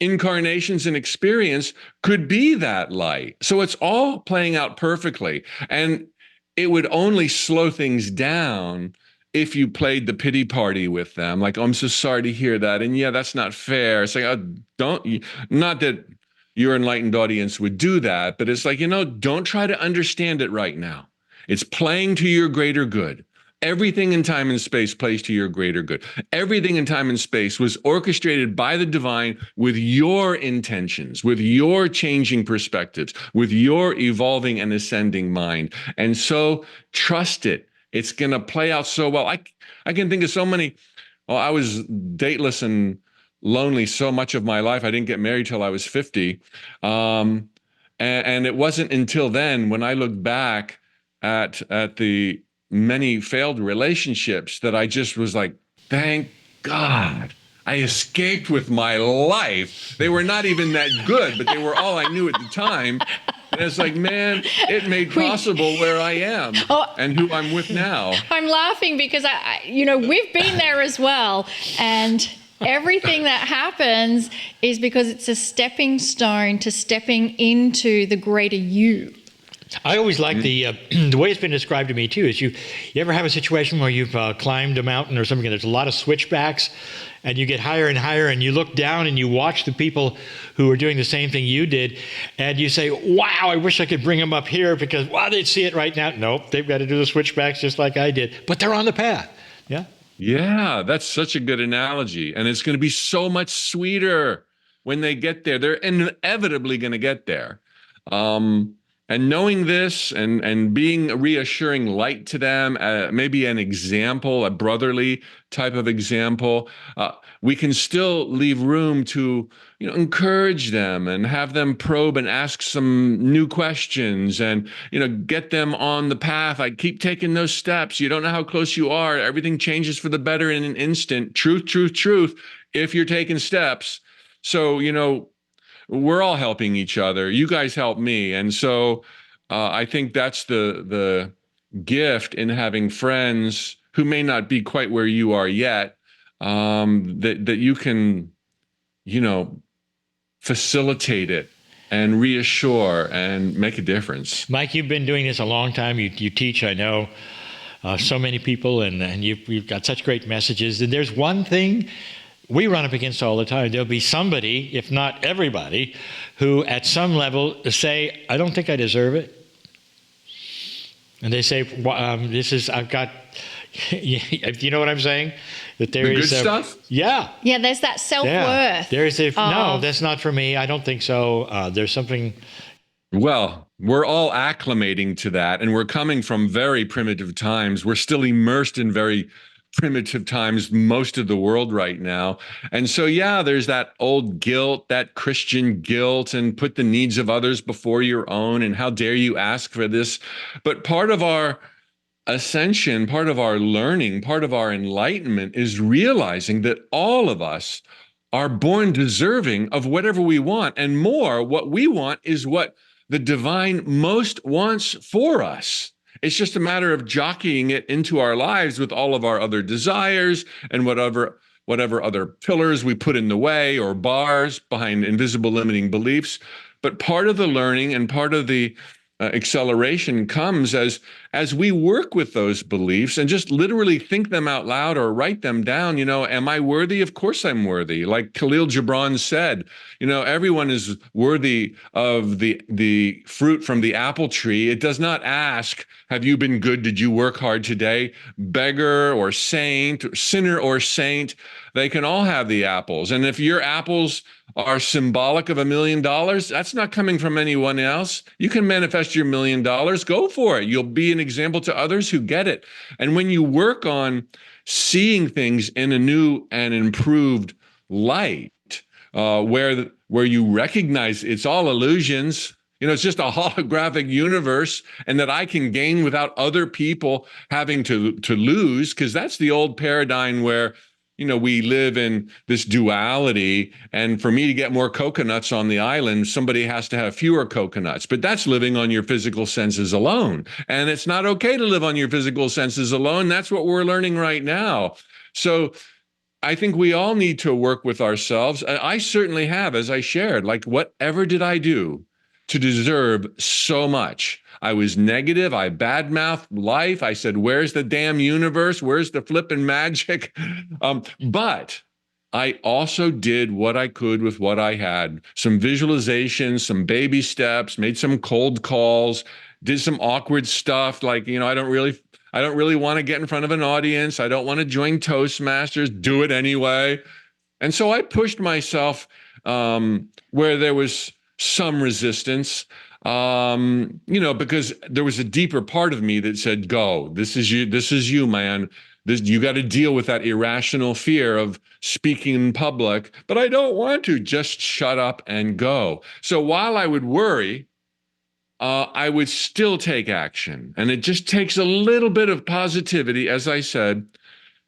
incarnations and experience, could be that light. So it's all playing out perfectly. And it would only slow things down if you played the pity party with them. Like, oh, I'm so sorry to hear that. And yeah, that's not fair. It's like, oh, not that your enlightened audience would do that, but it's like, don't try to understand it right now. It's playing to your greater good. Everything in time and space plays to your greater good. Everything in time and space was orchestrated by the divine with your intentions, with your changing perspectives, with your evolving and ascending mind. And so trust it. It's going to play out so well. I can think of so many. Well, I was dateless and lonely so much of my life. I didn't get married till I was 50. And it wasn't until then, when I look back at the many failed relationships, that I just was like, thank God I escaped with my life. They were not even that good, but they were all I knew at the time. And it's like, man, it made possible where I am and who I'm with now. I'm laughing because we've been there as well. And everything that happens is because it's a stepping stone to stepping into the greater you. I always like the way it's been described to me too. Is you ever have a situation where you've climbed a mountain or something, and there's a lot of switchbacks, and you get higher and higher, and you look down and you watch the people who are doing the same thing you did, and you say, wow, I wish I could bring them up here because, wow, they'd see it right now. Nope, they've got to do the switchbacks just like I did, but they're on the path. Yeah. Yeah, that's such a good analogy. And it's going to be so much sweeter when they get there. They're inevitably going to get there. And knowing this and being a reassuring light to them, maybe an example, a brotherly type of example, we can still leave room to encourage them and have them probe and ask some new questions and get them on the path. I keep taking those steps. You don't know how close you are. Everything changes for the better in an instant. Truth, truth, truth. If you're taking steps. So we're all helping each other. You guys help me. And so I think that's the gift in having friends who may not be quite where you are yet, that you can, facilitate it and reassure and make a difference. Mike, you've been doing this a long time. You teach, I know, so many people, and you've got such great messages. And there's one thing we run up against all the time. There'll be somebody, if not everybody, who at some level say, I don't think I deserve it. And they say, I've got, you know what I'm saying? That there is good stuff? Yeah. Yeah, there's that self-worth. Yeah. No, that's not for me. I don't think so. There's something. Well, we're all acclimating to that, and we're coming from very primitive times. We're still immersed in very primitive times, most of the world right now. And so, yeah, there's that old guilt, that Christian guilt, and put the needs of others before your own. And how dare you ask for this? But part of our ascension, part of our learning, part of our enlightenment is realizing that all of us are born deserving of whatever we want, and more, what we want is what the divine most wants for us. It's just a matter of jockeying it into our lives with all of our other desires and whatever other pillars we put in the way or bars behind invisible limiting beliefs. But part of the learning and part of the acceleration comes as we work with those beliefs and just literally think them out loud or write them down. Am I worthy? Of course I'm worthy. Like Khalil Gibran said, everyone is worthy of the fruit from the apple tree. It does not ask, have you been good? Did you work hard today? Beggar or saint, or sinner or saint, they can all have the apples. And if your apples are symbolic of $1 million, that's not coming from anyone else. You can manifest your $1 million. Go for it. You'll be an example to others who get it. And when you work on seeing things in a new and improved light, where you recognize it's all illusions, it's just a holographic universe, and that I can gain without other people having to lose, because that's the old paradigm where we live in this duality. And for me to get more coconuts on the island, somebody has to have fewer coconuts. But that's living on your physical senses alone. And it's not okay to live on your physical senses alone. That's what we're learning right now. So I think we all need to work with ourselves. I certainly have, as I shared, like, whatever did I do to deserve so much? I was negative. I badmouthed life. I said, where's the damn universe? Where's the flipping magic? But I also did what I could with what I had. Some visualizations, some baby steps, made some cold calls, did some awkward stuff. Like, I don't really want to get in front of an audience. I don't want to join Toastmasters, do it anyway. And so I pushed myself where there was some resistance, because there was a deeper part of me that said, go, this is you, man. You got to deal with that irrational fear of speaking in public, but I don't want to. Just shut up and go. So while I would worry, I would still take action. And it just takes a little bit of positivity, as I said,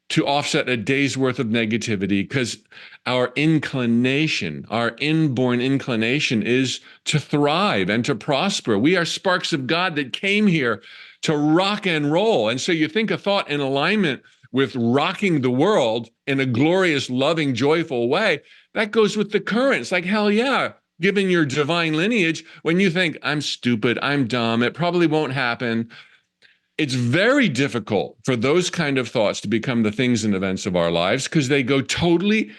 to offset a day's worth of negativity, because our inclination, our inborn inclination, is to thrive and to prosper. We are sparks of God that came here to rock and roll. And so you think a thought in alignment with rocking the world in a glorious, loving, joyful way, that goes with the current. It's like, hell yeah, given your divine lineage, when you think, I'm stupid, I'm dumb, it probably won't happen, it's very difficult for those kind of thoughts to become the things and events of our lives, because they go totally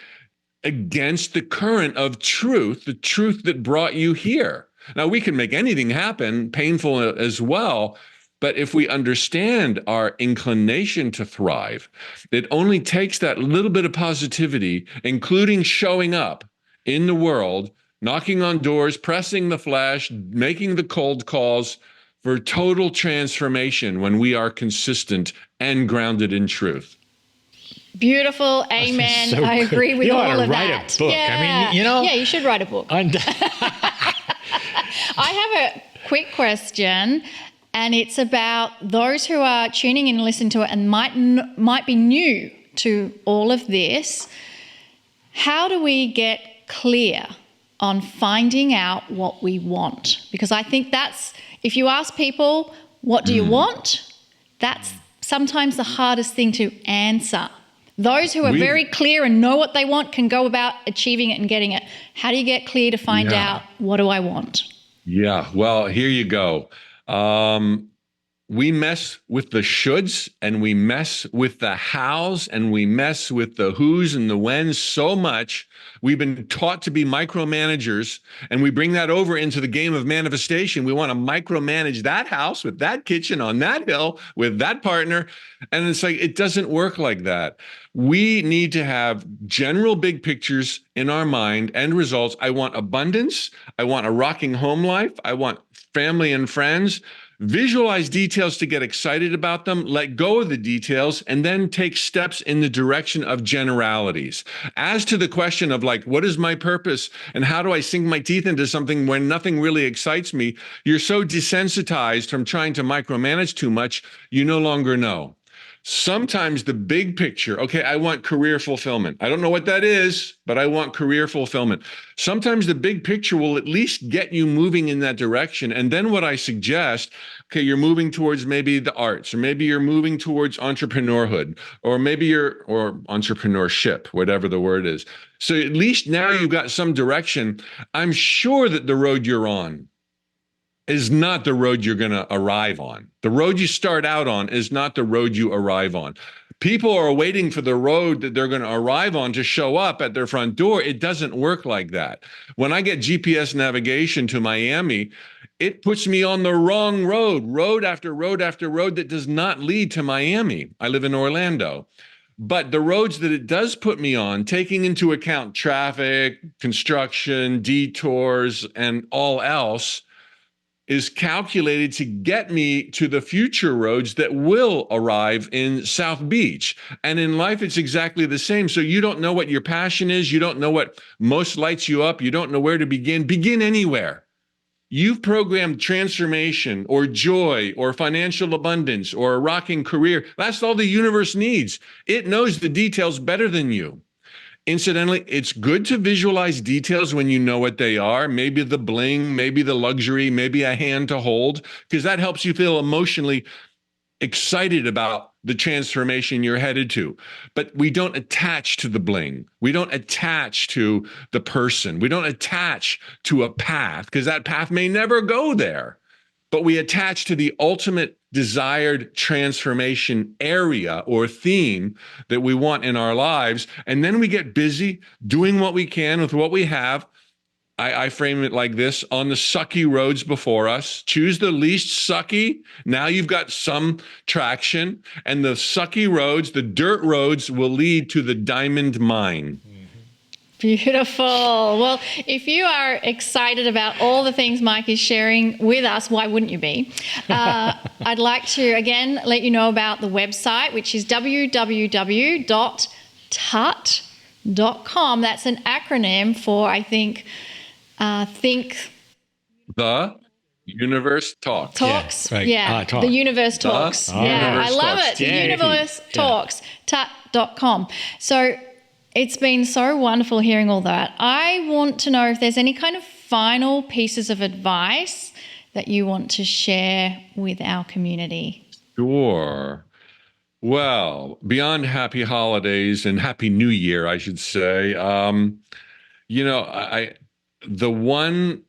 against the current of truth, the truth that brought you here. Now, we can make anything happen, painful as well, but if we understand our inclination to thrive, it only takes that little bit of positivity, including showing up in the world, knocking on doors, pressing the flash, making the cold calls, for total transformation when we are consistent and grounded in truth. Beautiful. Amen. So I agree with you all ought to of write that. a book. Yeah. I mean, Yeah, you should write a book. I have a quick question, and it's about those who are tuning in and listening to it and might be new to all of this. How do we get clear on finding out what we want? Because I think that's, if you ask people, what do you want? That's sometimes the hardest thing to answer. Those who are very clear and know what they want can go about achieving it and getting it. How do you get clear to find out, what do I want? Yeah, well, here you go. We mess with the shoulds, and we mess with the hows, and we mess with the who's and the when's so much. We've been taught to be micromanagers, and we bring that over into the game of manifestation. We want to micromanage that house with that kitchen on that hill with that partner. And it's like, it doesn't work like that. We need to have general big pictures in our mind and results. I want abundance. I want a rocking home life. I want family and friends. Visualize details to get excited about them, let go of the details, and then take steps in the direction of generalities. As to the question of like, what is my purpose and how do I sink my teeth into something when nothing really excites me? You're so desensitized from trying to micromanage too much, you no longer know. Sometimes the big picture, okay, I want career fulfillment. I don't know what that is, but I want career fulfillment. Sometimes the big picture will at least get you moving in that direction. And then what I suggest, okay, you're moving towards maybe the arts, or maybe you're moving towards entrepreneurhood, or maybe or entrepreneurship, whatever the word is. So at least now you've got some direction. I'm sure that the road you're on is not the road you're going to arrive on. The road you start out on is not the road you arrive on. People are waiting for the road that they're going to arrive on to show up at their front door. It doesn't work like that. When I get GPS navigation to Miami, it puts me on the wrong road after road after road that does not lead to Miami. I live in Orlando. But the roads that it does put me on, taking into account traffic, construction, detours, and all else, is calculated to get me to the future roads that will arrive in South Beach. And in life, it's exactly the same. So you don't know what your passion is. You don't know what most lights you up. You don't know where to begin. Begin anywhere. You've programmed transformation or joy or financial abundance or a rocking career. That's all the universe needs. It knows the details better than you. Incidentally, it's good to visualize details when you know what they are. Maybe the bling, maybe the luxury, maybe a hand to hold, because that helps you feel emotionally excited about the transformation you're headed to. But we don't attach to the bling. We don't attach to the person. We don't attach to a path, because that path may never go there. But we attach to the ultimate desired transformation area or theme that we want in our lives. And then we get busy doing what we can with what we have. I frame it like this: on the sucky roads before us, choose the least sucky. Now you've got some traction, and the sucky roads, the dirt roads, will lead to the diamond mine. Beautiful. Well, if you are excited about all the things Mike is sharing with us, why wouldn't you be? I'd like to, again, let you know about the website, which is www.tut.com. That's an acronym for, I think, The universe talks. Talks. Yeah, right. Yeah. Talk. The universe talks. The Yeah. universe I love talks. it. The Yeah. universe Yeah. talks. Tut.com. So it's been so wonderful hearing all that. I want to know if there's any kind of final pieces of advice that you want to share with our community. Sure. Well, beyond happy holidays and happy new year, I should say, the one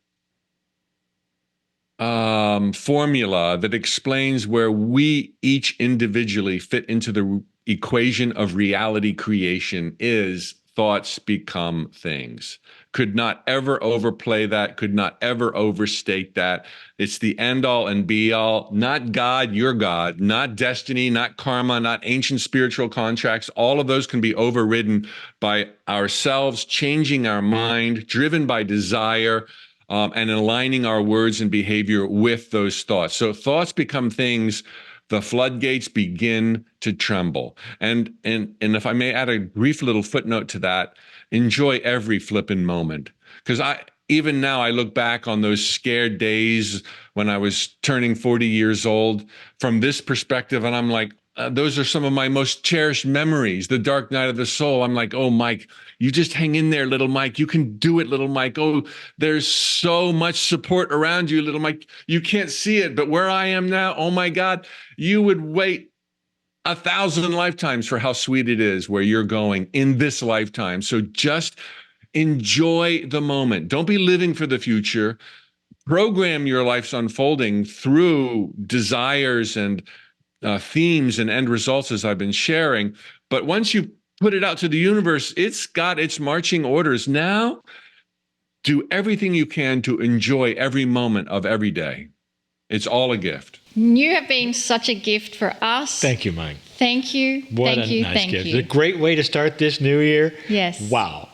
formula that explains where we each individually fit into the equation of reality creation is thoughts become things. Could not ever overplay that, could not ever overstate that. It's the end all and be all, not God, your God, not destiny, not karma, not ancient spiritual contracts. All of those can be overridden by ourselves, changing our mind, driven by desire, and aligning our words and behavior with those thoughts. So thoughts become things. The floodgates begin to tremble. And if I may add a brief little footnote to that, enjoy every flippin' moment. Because even now I look back on those scared days when I was turning 40 years old from this perspective, and I'm like, those are some of my most cherished memories, the dark night of the soul. I'm like, oh, Mike, you just hang in there, little Mike. You can do it, little Mike. Oh, there's so much support around you, little Mike. You can't see it, but where I am now, oh my God, you would wait 1,000 lifetimes for how sweet it is where you're going in this lifetime. So just enjoy the moment. Don't be living for the future. Program your life's unfolding through desires and themes and end results, as I've been sharing. But once you put it out to the universe, it's got its marching orders. Now, do everything you can to enjoy every moment of every day. It's all a gift. You have been such a gift for us. Thank you, Mike. Thank you. What Thank a you. nice Thank gift. you. It's a great way to start this new year. Yes. Wow.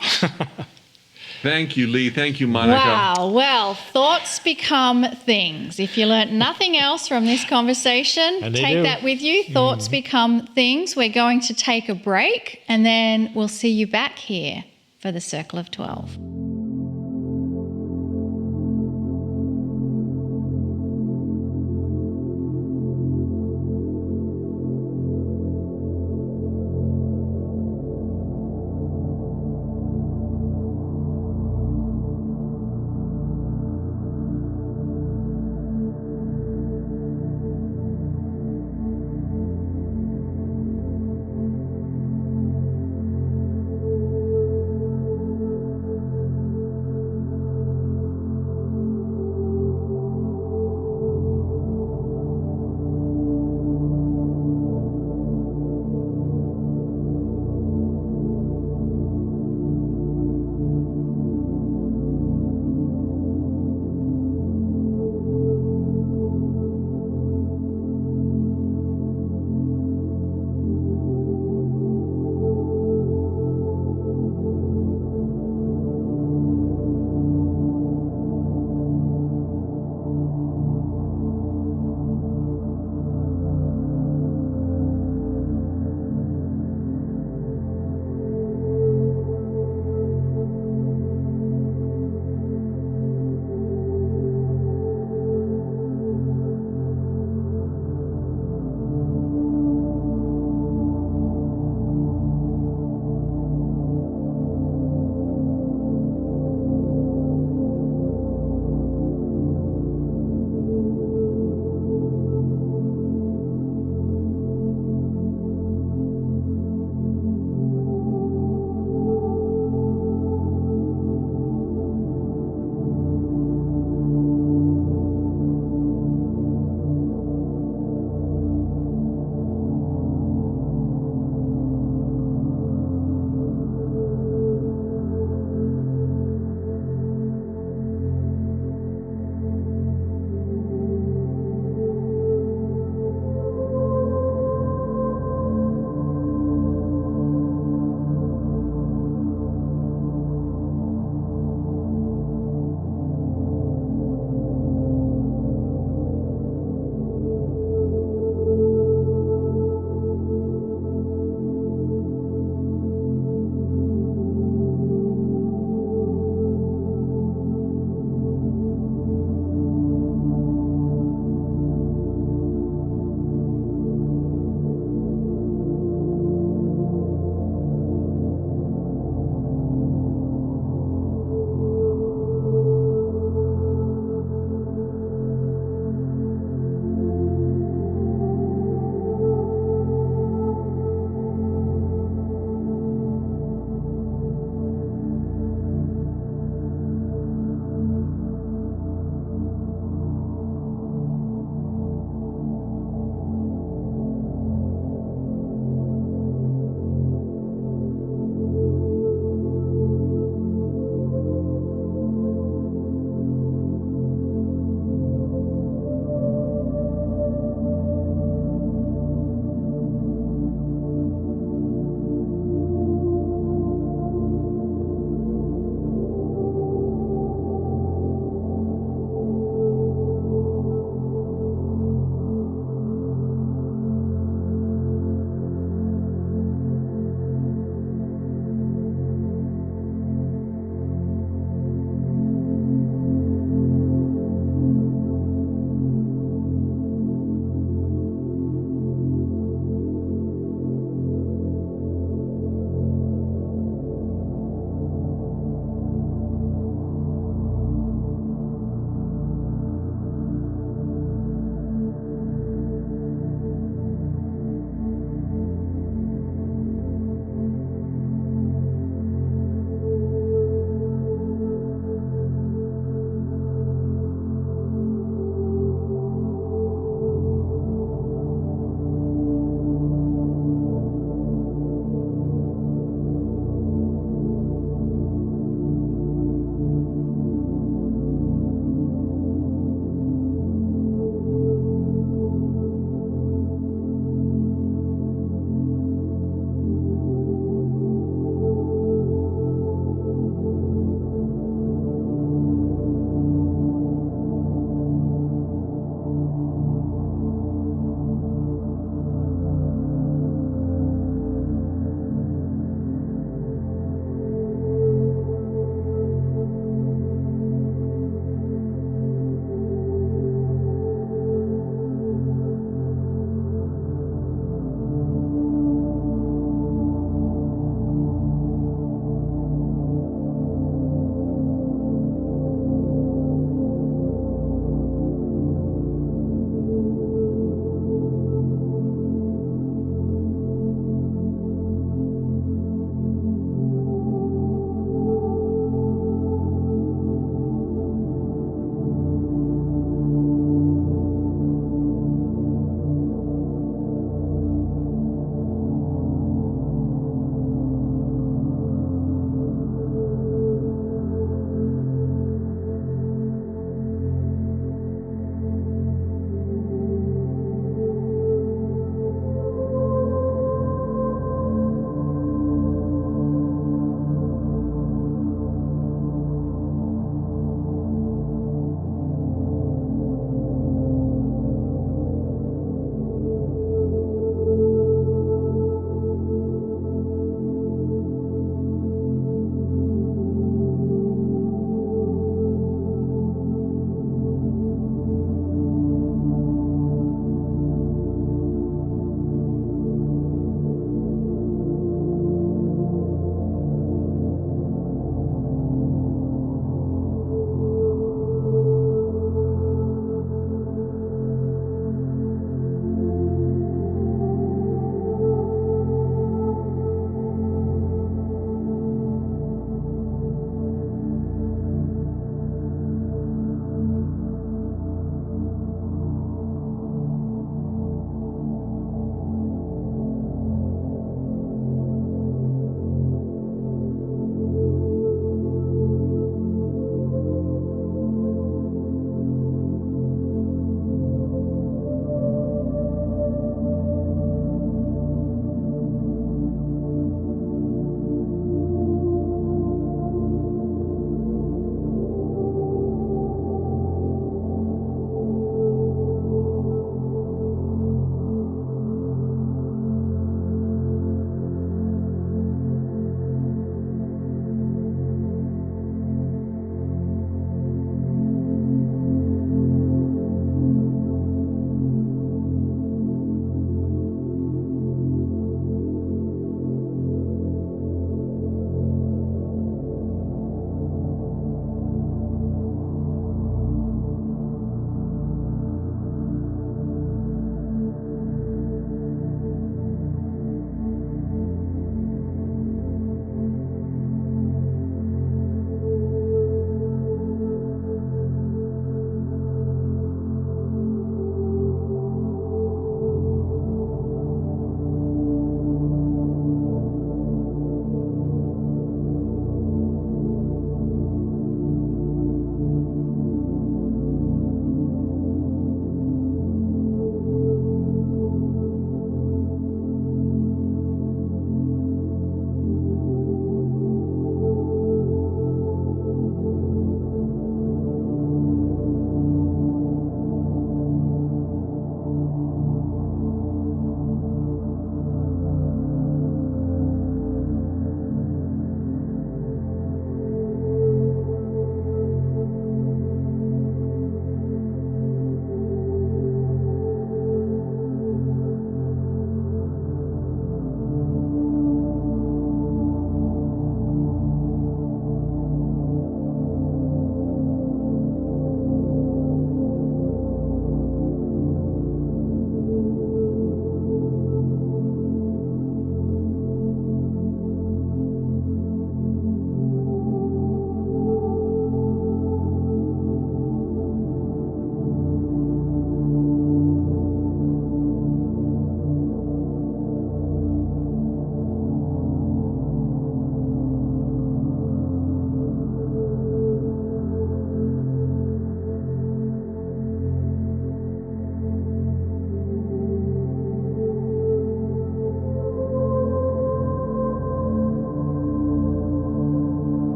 Thank you, Lee. Thank you, Monica. Wow. Well, thoughts become things. If you learnt nothing else from this conversation, And they take do. that with you. Thoughts become things. We're going to take a break and then we'll see you back here for the Circle of 12.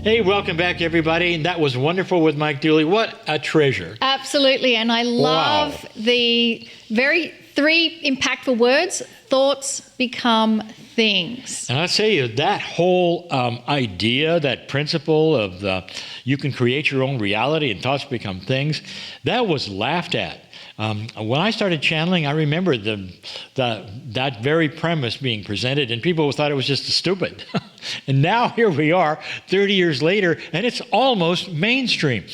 Hey, welcome back, everybody. That was wonderful with Mike Dooley. What a treasure. Absolutely. And I love the very 3 impactful words: thoughts become things. And I'll tell you, that whole idea, that principle of you can create your own reality and thoughts become things, that was laughed at. When I started channeling, I remember that very premise being presented, and people thought it was just stupid. And now here we are, 30 years later, and it's almost mainstream.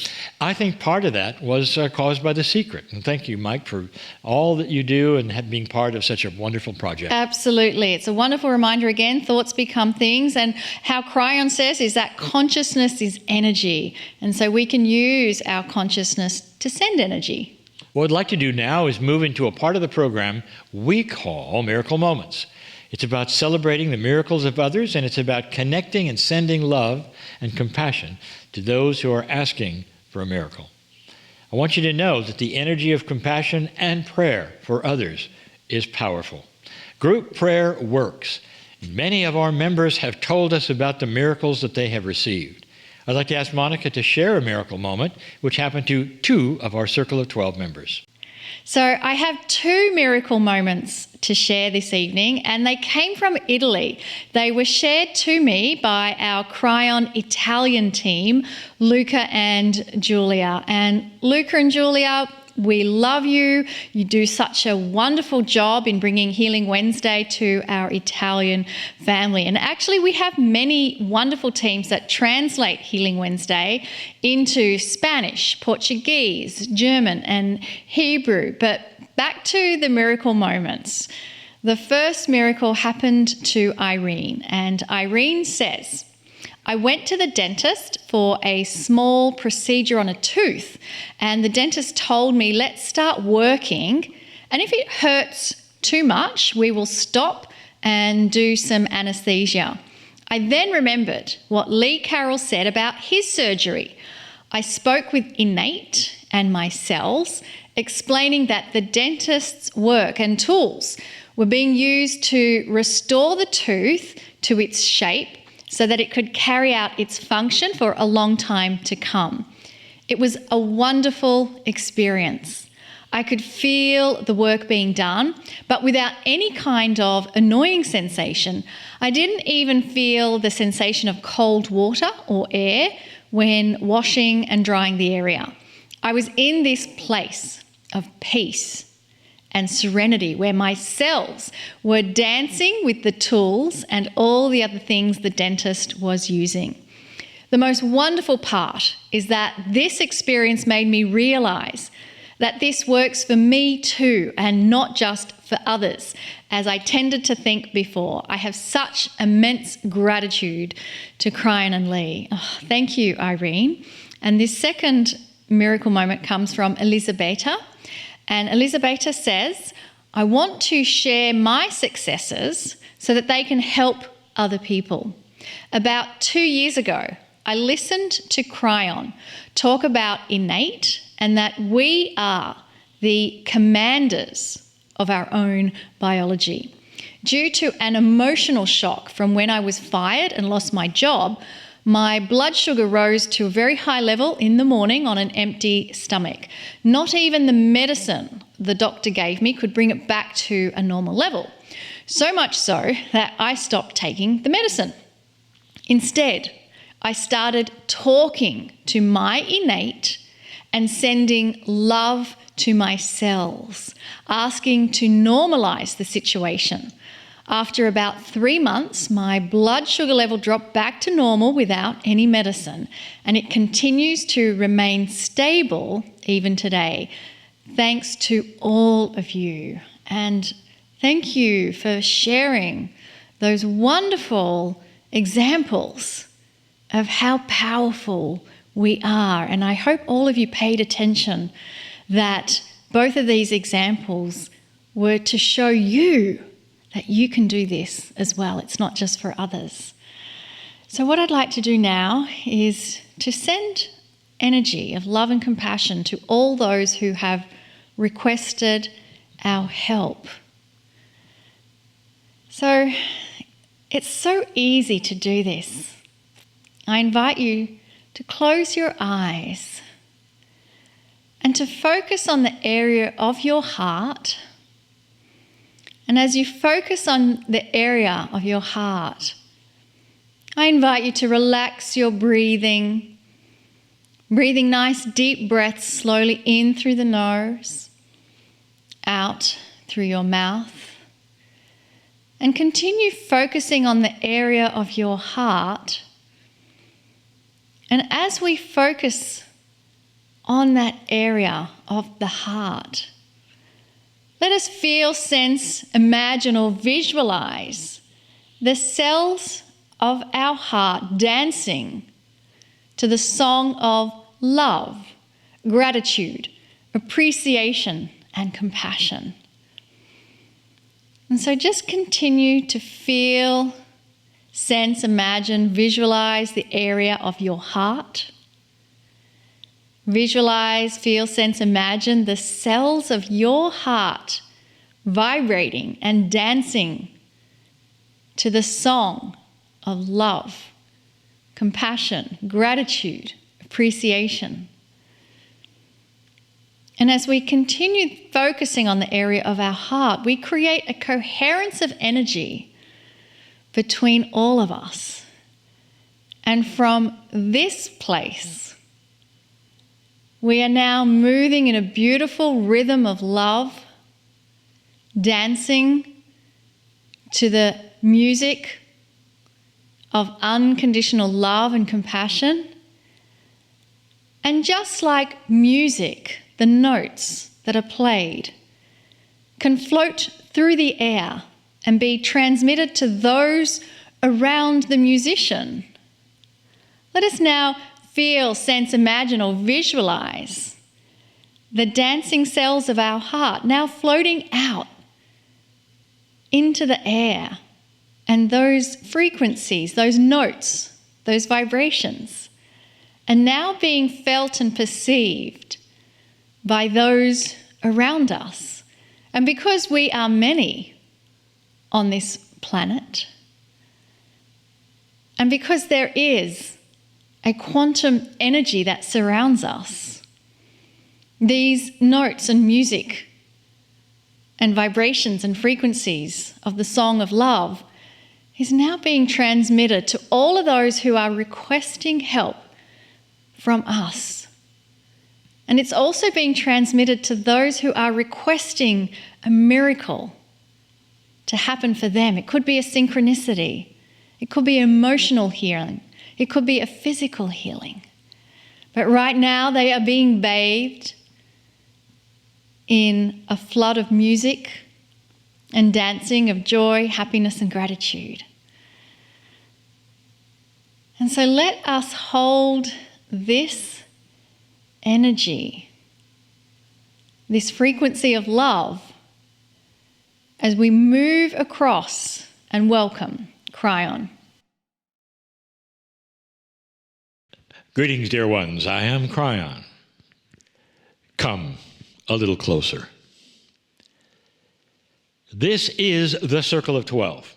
I think part of that was caused by The Secret. And thank you, Mike, for all that you do and being part of such a wonderful project. Absolutely. It's a wonderful reminder again, thoughts become things. And how Kryon says is that consciousness is energy. And so we can use our consciousness to send energy. What I'd like to do now is move into a part of the program we call Miracle Moments. It's about celebrating the miracles of others, and it's about connecting and sending love and compassion to those who are asking for a miracle. I want you to know that the energy of compassion and prayer for others is powerful. Group prayer works. Many of our members have told us about the miracles that they have received. I'd like to ask Monica to share a miracle moment, which happened to 2 of our Circle of 12 members. So I have 2 miracle moments to share this evening, and they came from Italy. They were shared to me by our Kryon Italian team, Luca and Julia. And Luca and Julia, we love you. You do such a wonderful job in bringing Healing Wednesday to our Italian family. And actually, we have many wonderful teams that translate Healing Wednesday into Spanish, Portuguese, German, and Hebrew. But back to the miracle moments. The first miracle happened to Irene, and Irene says, I went to the dentist for a small procedure on a tooth, and the dentist told me, let's start working, and if it hurts too much, we will stop and do some anesthesia. I then remembered what Lee Carroll said about his surgery. I spoke with Innate and my cells, explaining that the dentist's work and tools were being used to restore the tooth to its shape so that it could carry out its function for a long time to come. It was a wonderful experience. I could feel the work being done, but without any kind of annoying sensation. I didn't even feel the sensation of cold water or air when washing and drying the area. I was in this place of peace and serenity where my cells were dancing with the tools and all the other things the dentist was using. The most wonderful part is that this experience made me realize that this works for me too and not just for others, as I tended to think before. I have such immense gratitude to Kryon and Lee. Oh, thank you, Irene. And this second miracle moment comes from Elisabetta. And Elisabetta says, I want to share my successes so that they can help other people. About 2 years ago, I listened to Kryon talk about innate and that we are the commanders of our own biology. Due to an emotional shock from when I was fired and lost my job, my blood sugar rose to a very high level in the morning on an empty stomach. Not even the medicine the doctor gave me could bring it back to a normal level. So much so that I stopped taking the medicine. Instead, I started talking to my innate and sending love to my cells, asking to normalize the situation. After about 3 months, my blood sugar level dropped back to normal without any medicine, and it continues to remain stable even today. Thanks to all of you, and thank you for sharing those wonderful examples of how powerful we are. And I hope all of you paid attention that both of these examples were to show you that you can do this as well. It's not just for others. So what I'd like to do now is to send energy of love and compassion to all those who have requested our help. So it's so easy to do this. I invite you to close your eyes and to focus on the area of your heart. And as you focus on the area of your heart, I invite you to relax your breathing, breathing nice deep breaths slowly in through the nose, out through your mouth, and continue focusing on the area of your heart. And as we focus on that area of the heart, let us feel, sense, imagine, or visualize the cells of our heart dancing to the song of love, gratitude, appreciation, and compassion. And so just continue to feel, sense, imagine, visualize the area of your heart. Visualize, feel, sense, imagine the cells of your heart vibrating and dancing to the song of love, compassion, gratitude, appreciation. And as we continue focusing on the area of our heart, we create a coherence of energy between all of us. And from this place, we are now moving in a beautiful rhythm of love, dancing to the music of unconditional love and compassion. And just like music, the notes that are played can float through the air and be transmitted to those around the musician. Let us now feel, sense, imagine, or visualize the dancing cells of our heart now floating out into the air, and those frequencies, those notes, those vibrations are now being felt and perceived by those around us. And because we are many on this planet, and because there is a quantum energy that surrounds us, these notes and music and vibrations and frequencies of the song of love is now being transmitted to all of those who are requesting help from us. And it's also being transmitted to those who are requesting a miracle to happen for them. It could be a synchronicity. It could be emotional healing. It could be a physical healing. But right now they are being bathed in a flood of music and dancing of joy, happiness, and gratitude. And so let us hold this energy, this frequency of love, as we move across and welcome Kryon. Greetings, dear ones. I am Kryon. Come a little closer. This is the Circle of 12.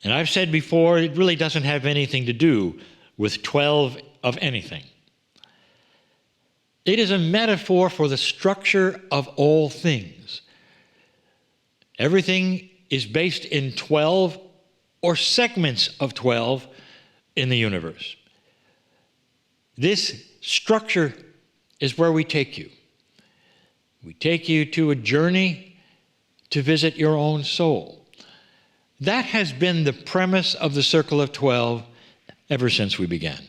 And I've said before, it really doesn't have anything to do with 12 of anything. It is a metaphor for the structure of all things. Everything is based in 12 or segments of 12 in the universe. This structure is where we take you. We take you to a journey to visit your own soul. That has been the premise of the Circle of 12 ever since we began.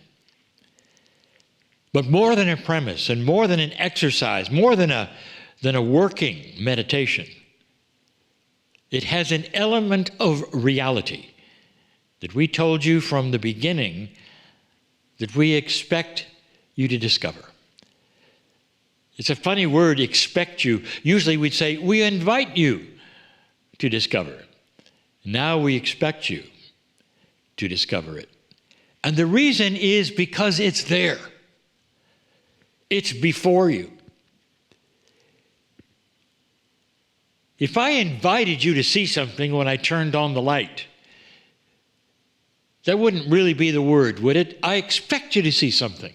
But more than a premise and more than an exercise, more than a working meditation, it has an element of reality that we told you from the beginning that we expect you to discover. It's a funny word, expect you. Usually we'd say, we invite you to discover. Now we expect you to discover it. And the reason is because it's there. It's before you. If I invited you to see something when I turned on the light, That wouldn't really be the word, would it? I expect you to see something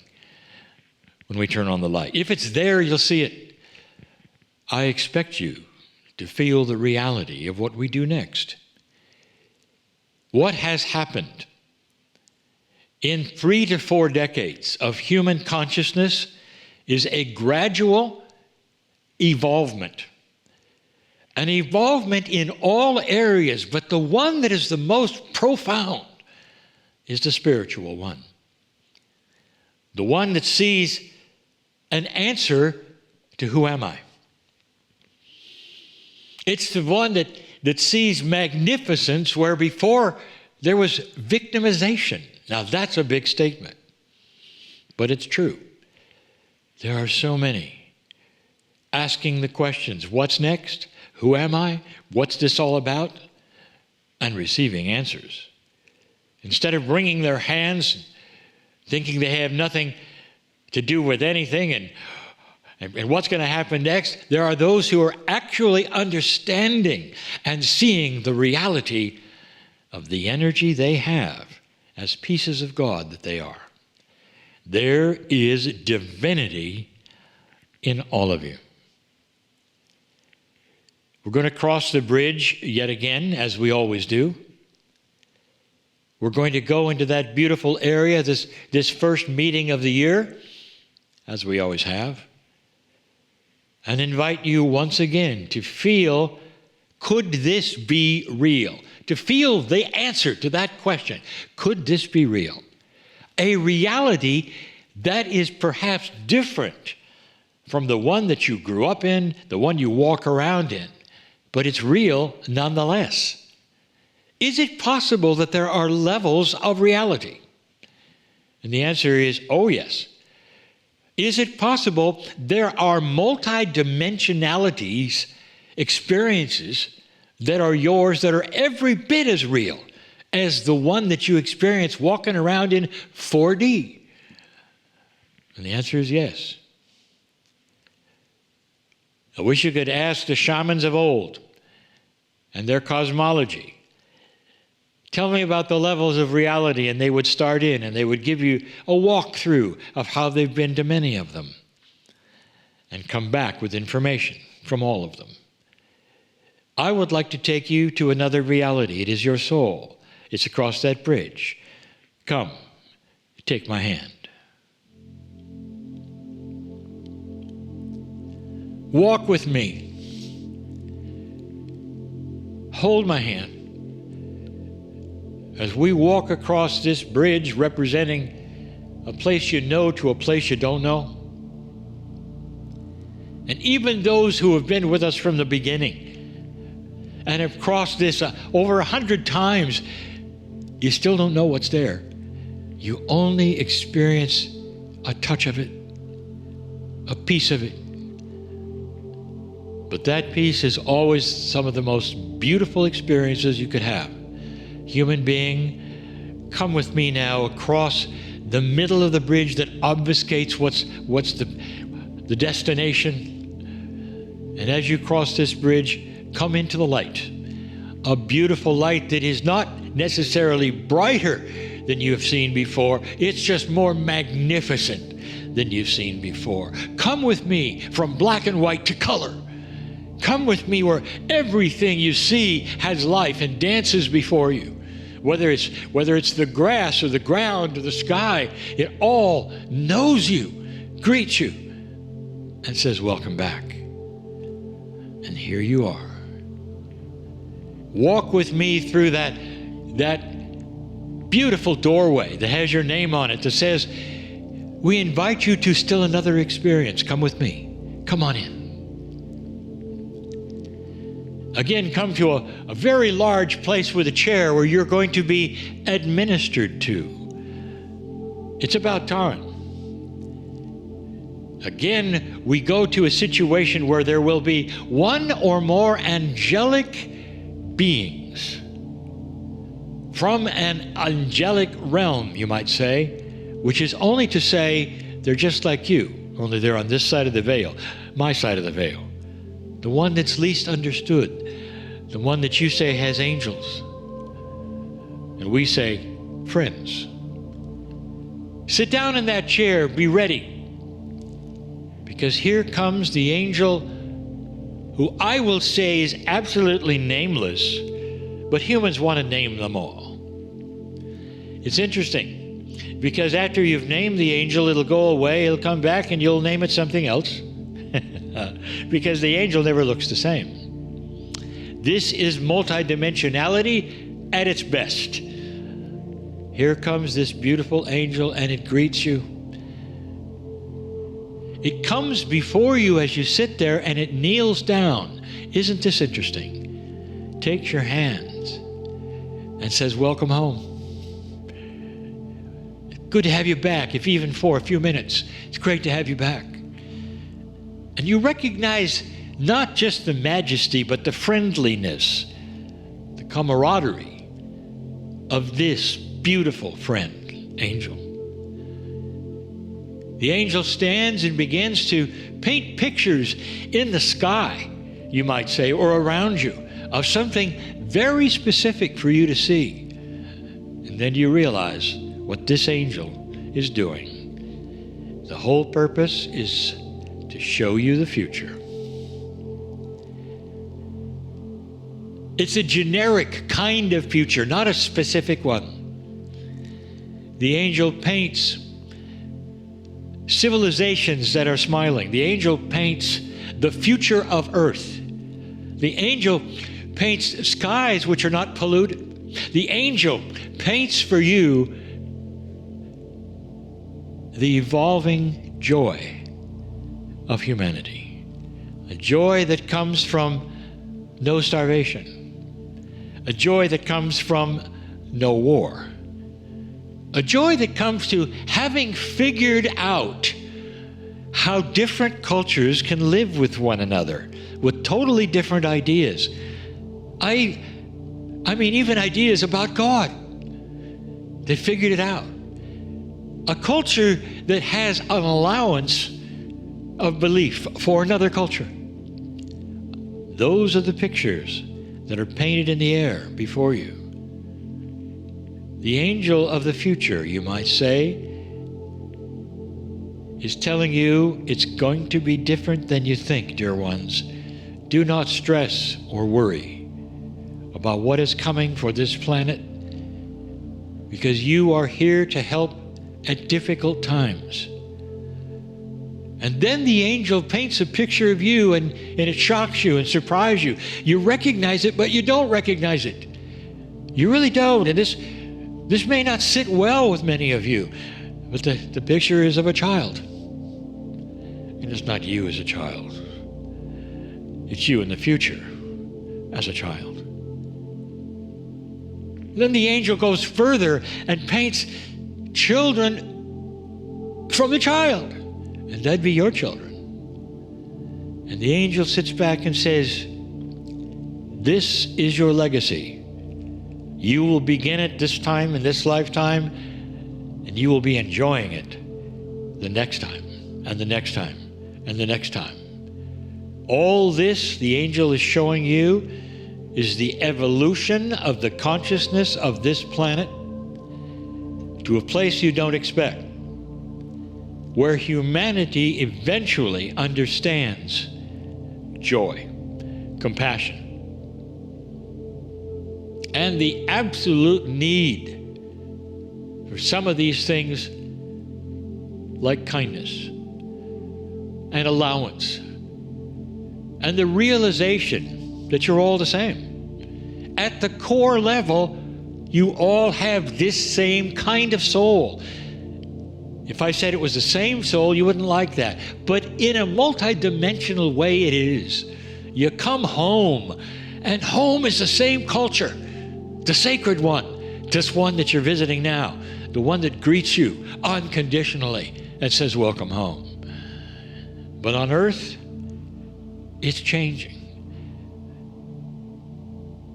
when we turn on the light. If it's there, you'll see it. I expect you to feel the reality of what we do next. What has happened in 3 to 4 decades of human consciousness is a gradual evolvement. An evolvement in all areas, but the one that is the most profound is the spiritual one. The one that sees an answer to who am I? It's the one that sees magnificence where before there was victimization. Now that's a big statement, but it's true. There are so many asking the questions, what's next? Who am I? What's this all about? And receiving answers. Instead of wringing their hands, thinking they have nothing to do with anything and what's going to happen next, there are those who are actually understanding and seeing the reality of the energy they have as pieces of God that they are. There is divinity in all of you. We're going to cross the bridge yet again, as we always do. We're going to go into that beautiful area, this first meeting of the year, as we always have, and invite you once again to feel, could this be real? To feel the answer to that question. Could this be real? A reality that is perhaps different from the one that you grew up in, the one you walk around in, but it's real nonetheless. Is it possible that there are levels of reality? And the answer is, oh yes. Is it possible there are multidimensionalities, experiences that are yours that are every bit as real as the one that you experience walking around in 4D? And the answer is yes. I wish you could ask the shamans of old and their cosmology. Tell me about the levels of reality, and they would start in and they would give you a walkthrough of how they've been to many of them and come back with information from all of them. I would like to take you to another reality. It is your soul. It's across that bridge. Come, take my hand. Walk with me. Hold my hand. As we walk across this bridge representing a place you know to a place you don't know. And even those who have been with us from the beginning and have crossed this over 100 times, you still don't know what's there. You only experience a touch of it, a piece of it. But that piece is always some of the most beautiful experiences you could have. Human being, come with me now across the middle of the bridge that obfuscates what's the destination. And as you cross this bridge, come into the light. A beautiful light that is not necessarily brighter than you have seen before. It's just more magnificent than you've seen before. Come with me from black and white to color. Come with me where everything you see has life and dances before you. Whether it's the grass or the ground or the sky, it all knows you, greets you, and says, welcome back. And here you are. Walk with me through that beautiful doorway that has your name on it that says, we invite you to still another experience. Come with me. Come on in. Again, come to a very large place with a chair where you're going to be administered to. It's about time. Again, we go to a situation where there will be one or more angelic beings from an angelic realm, you might say, which is only to say they're just like you, only they're on this side of the veil, my side of the veil. The one that's least understood, the one that you say has angels. And we say, friends. Sit down in that chair, be ready, because here comes the angel who I will say is absolutely nameless, but humans want to name them all. It's interesting, because after you've named the angel, it'll go away, it'll come back, and you'll name it something else, because the angel never looks the same. This is multidimensionality at its best. Here comes this beautiful angel, and it greets you. It comes before you as you sit there, and it kneels down. Isn't this interesting? Takes your hands and says, welcome home. Good to have you back, if even for a few minutes. It's great to have you back. And you recognize not just the majesty, but the friendliness, the camaraderie of this beautiful friend, angel. The angel stands and begins to paint pictures in the sky, you might say, or around you, of something very specific for you to see. And then you realize what this angel is doing. The whole purpose is to show you the future. It's a generic kind of future, not a specific one. The angel paints civilizations that are smiling. The angel paints the future of Earth. The angel paints skies which are not polluted. The angel paints for you the evolving joy of humanity. A joy that comes from no starvation. A joy that comes from no war. A joy that comes to having figured out how different cultures can live with one another with totally different ideas. I mean, even ideas about God. They figured it out. A culture that has an allowance of belief for another culture. Those are the pictures that are painted in the air before you. The angel of the future, you might say, is telling you it's going to be different than you think, dear ones. Do not stress or worry about what is coming for this planet, because you are here to help at difficult times. And then the angel paints a picture of you, and it shocks you and surprises you. You recognize it, but you don't recognize it. You really don't. And this may not sit well with many of you, but the picture is of a child. And it's not you as a child. It's you in the future as a child. Then the angel goes further and paints children from the child. And that'd be your children. And the angel sits back and says, this is your legacy. You will begin it this time in this lifetime, and you will be enjoying it the next time, and the next time, and the next time. All this the angel is showing you is the evolution of the consciousness of this planet to a place you don't expect, where humanity eventually understands joy, compassion, and the absolute need for some of these things like kindness and allowance and the realization that you're all the same. At the core level, you all have this same kind of soul. If I said it was the same soul, you wouldn't like that. But in a multidimensional way, it is. You come home, and home is the same culture, the sacred one, this one that you're visiting now, the one that greets you unconditionally and says, welcome home. But on earth, it's changing.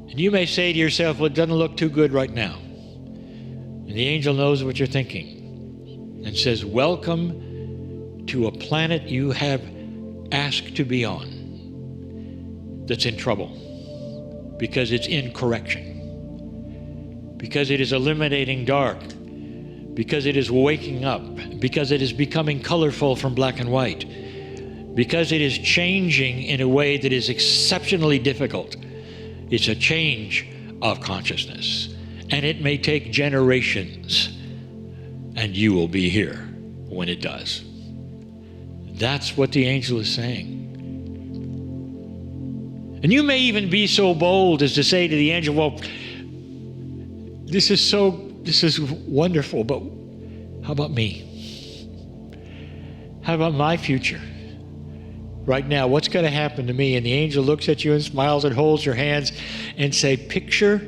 And you may say to yourself, well, it doesn't look too good right now. And the angel knows what you're thinking and says, welcome to a planet you have asked to be on that's in trouble because it's in correction. because it is eliminating dark, because it is waking up, because it is becoming colorful from black and white, because it is changing in a way that is exceptionally difficult. It's a change of consciousness, and it may take generations, and you will be here when it does. That's what the angel is saying. And you may even be so bold as to say to the angel, well, this is wonderful, but how about me? How about my future? Right now, what's going to happen to me? And the angel looks at you and smiles and holds your hands and say, picture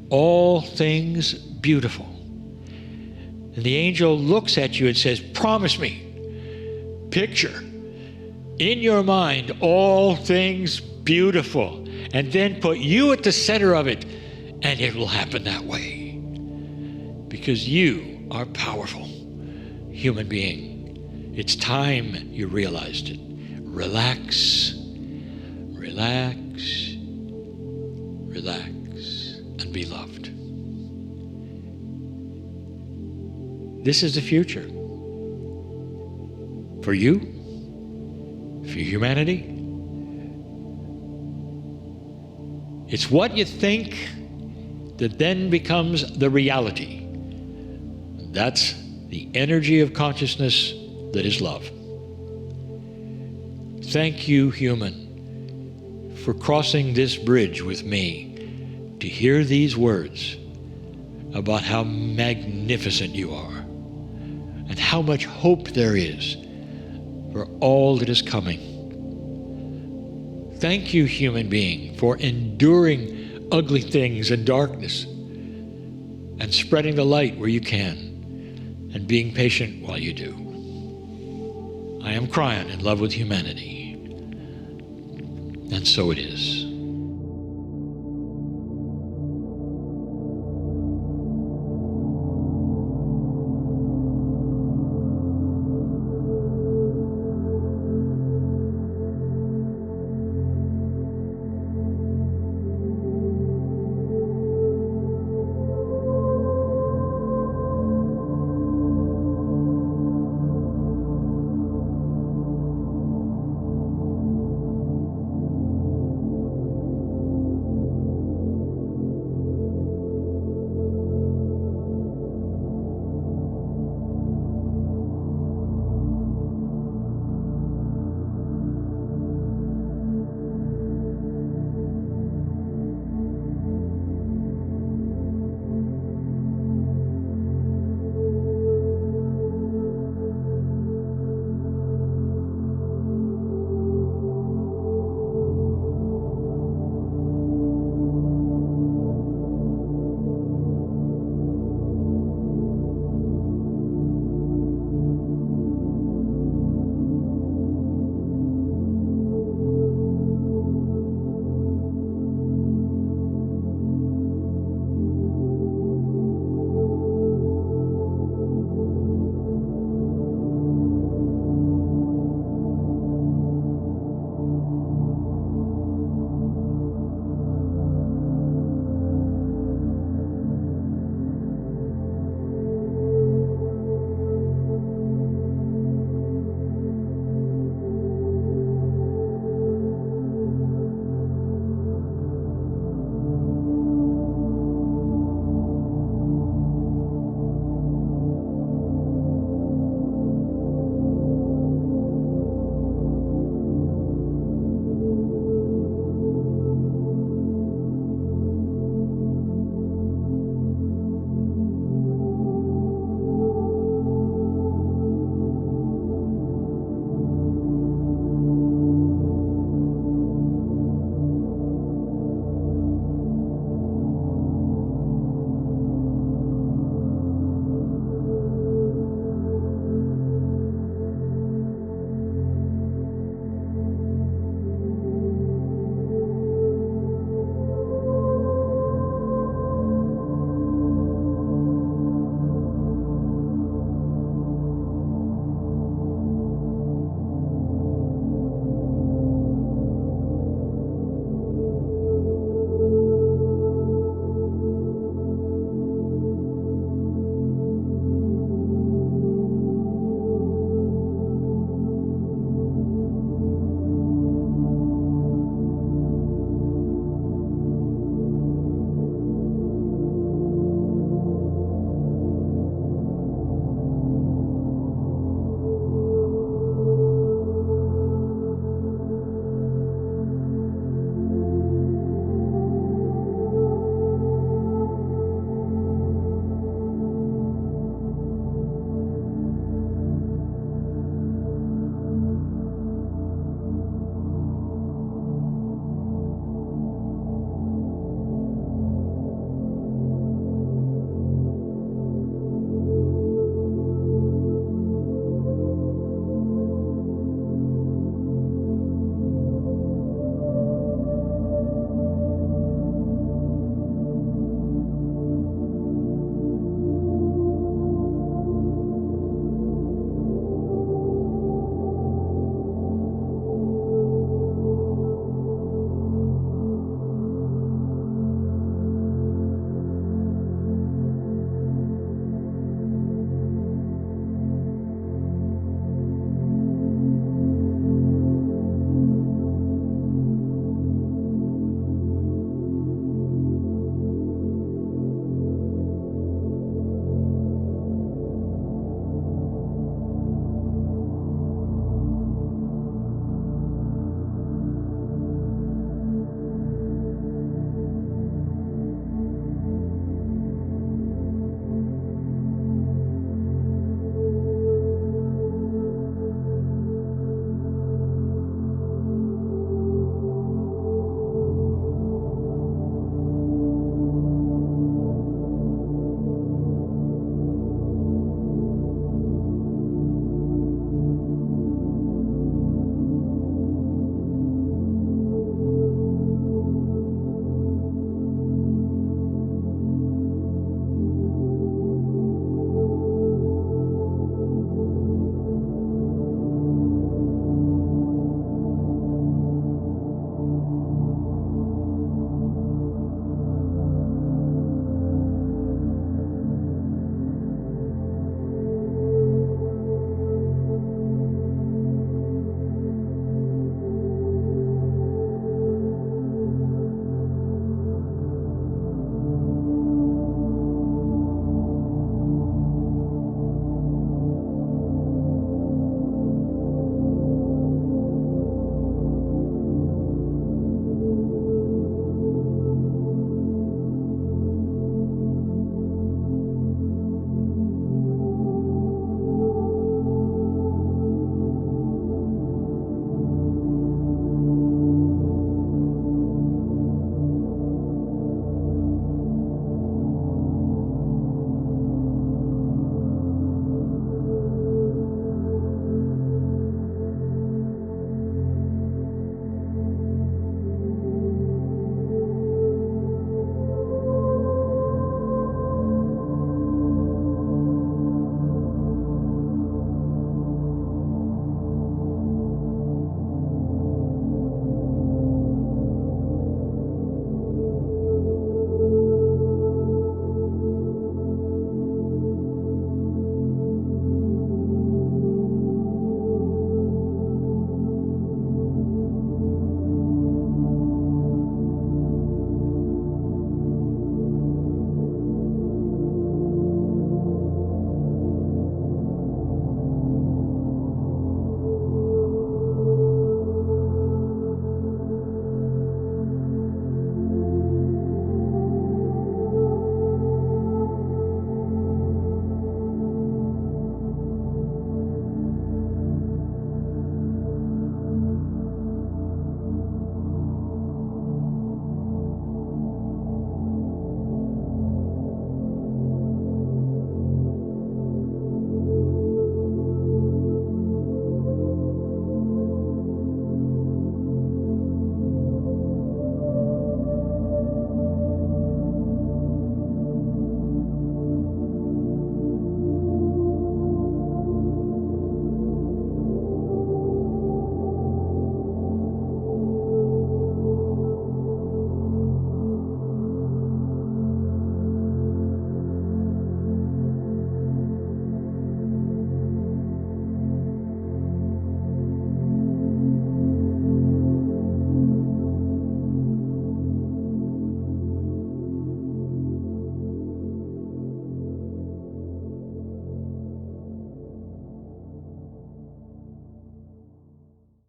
all things beautiful. And the angel looks at you and says, promise me, picture in your mind all things beautiful, and then put you at the center of it, and it will happen that way. Because you are powerful, human being. It's time you realized it. Relax, relax, relax, and be loved. This is the future. For you, for humanity. It's what you think that then becomes the reality. That's the energy of consciousness that is love. Thank you, human, for crossing this bridge with me to hear these words about how magnificent you are and how much hope there is for all that is coming. Thank you, human being, for enduring ugly things and darkness and spreading the light where you can and being patient while you do. I am Kryon, in love with humanity. And so it is.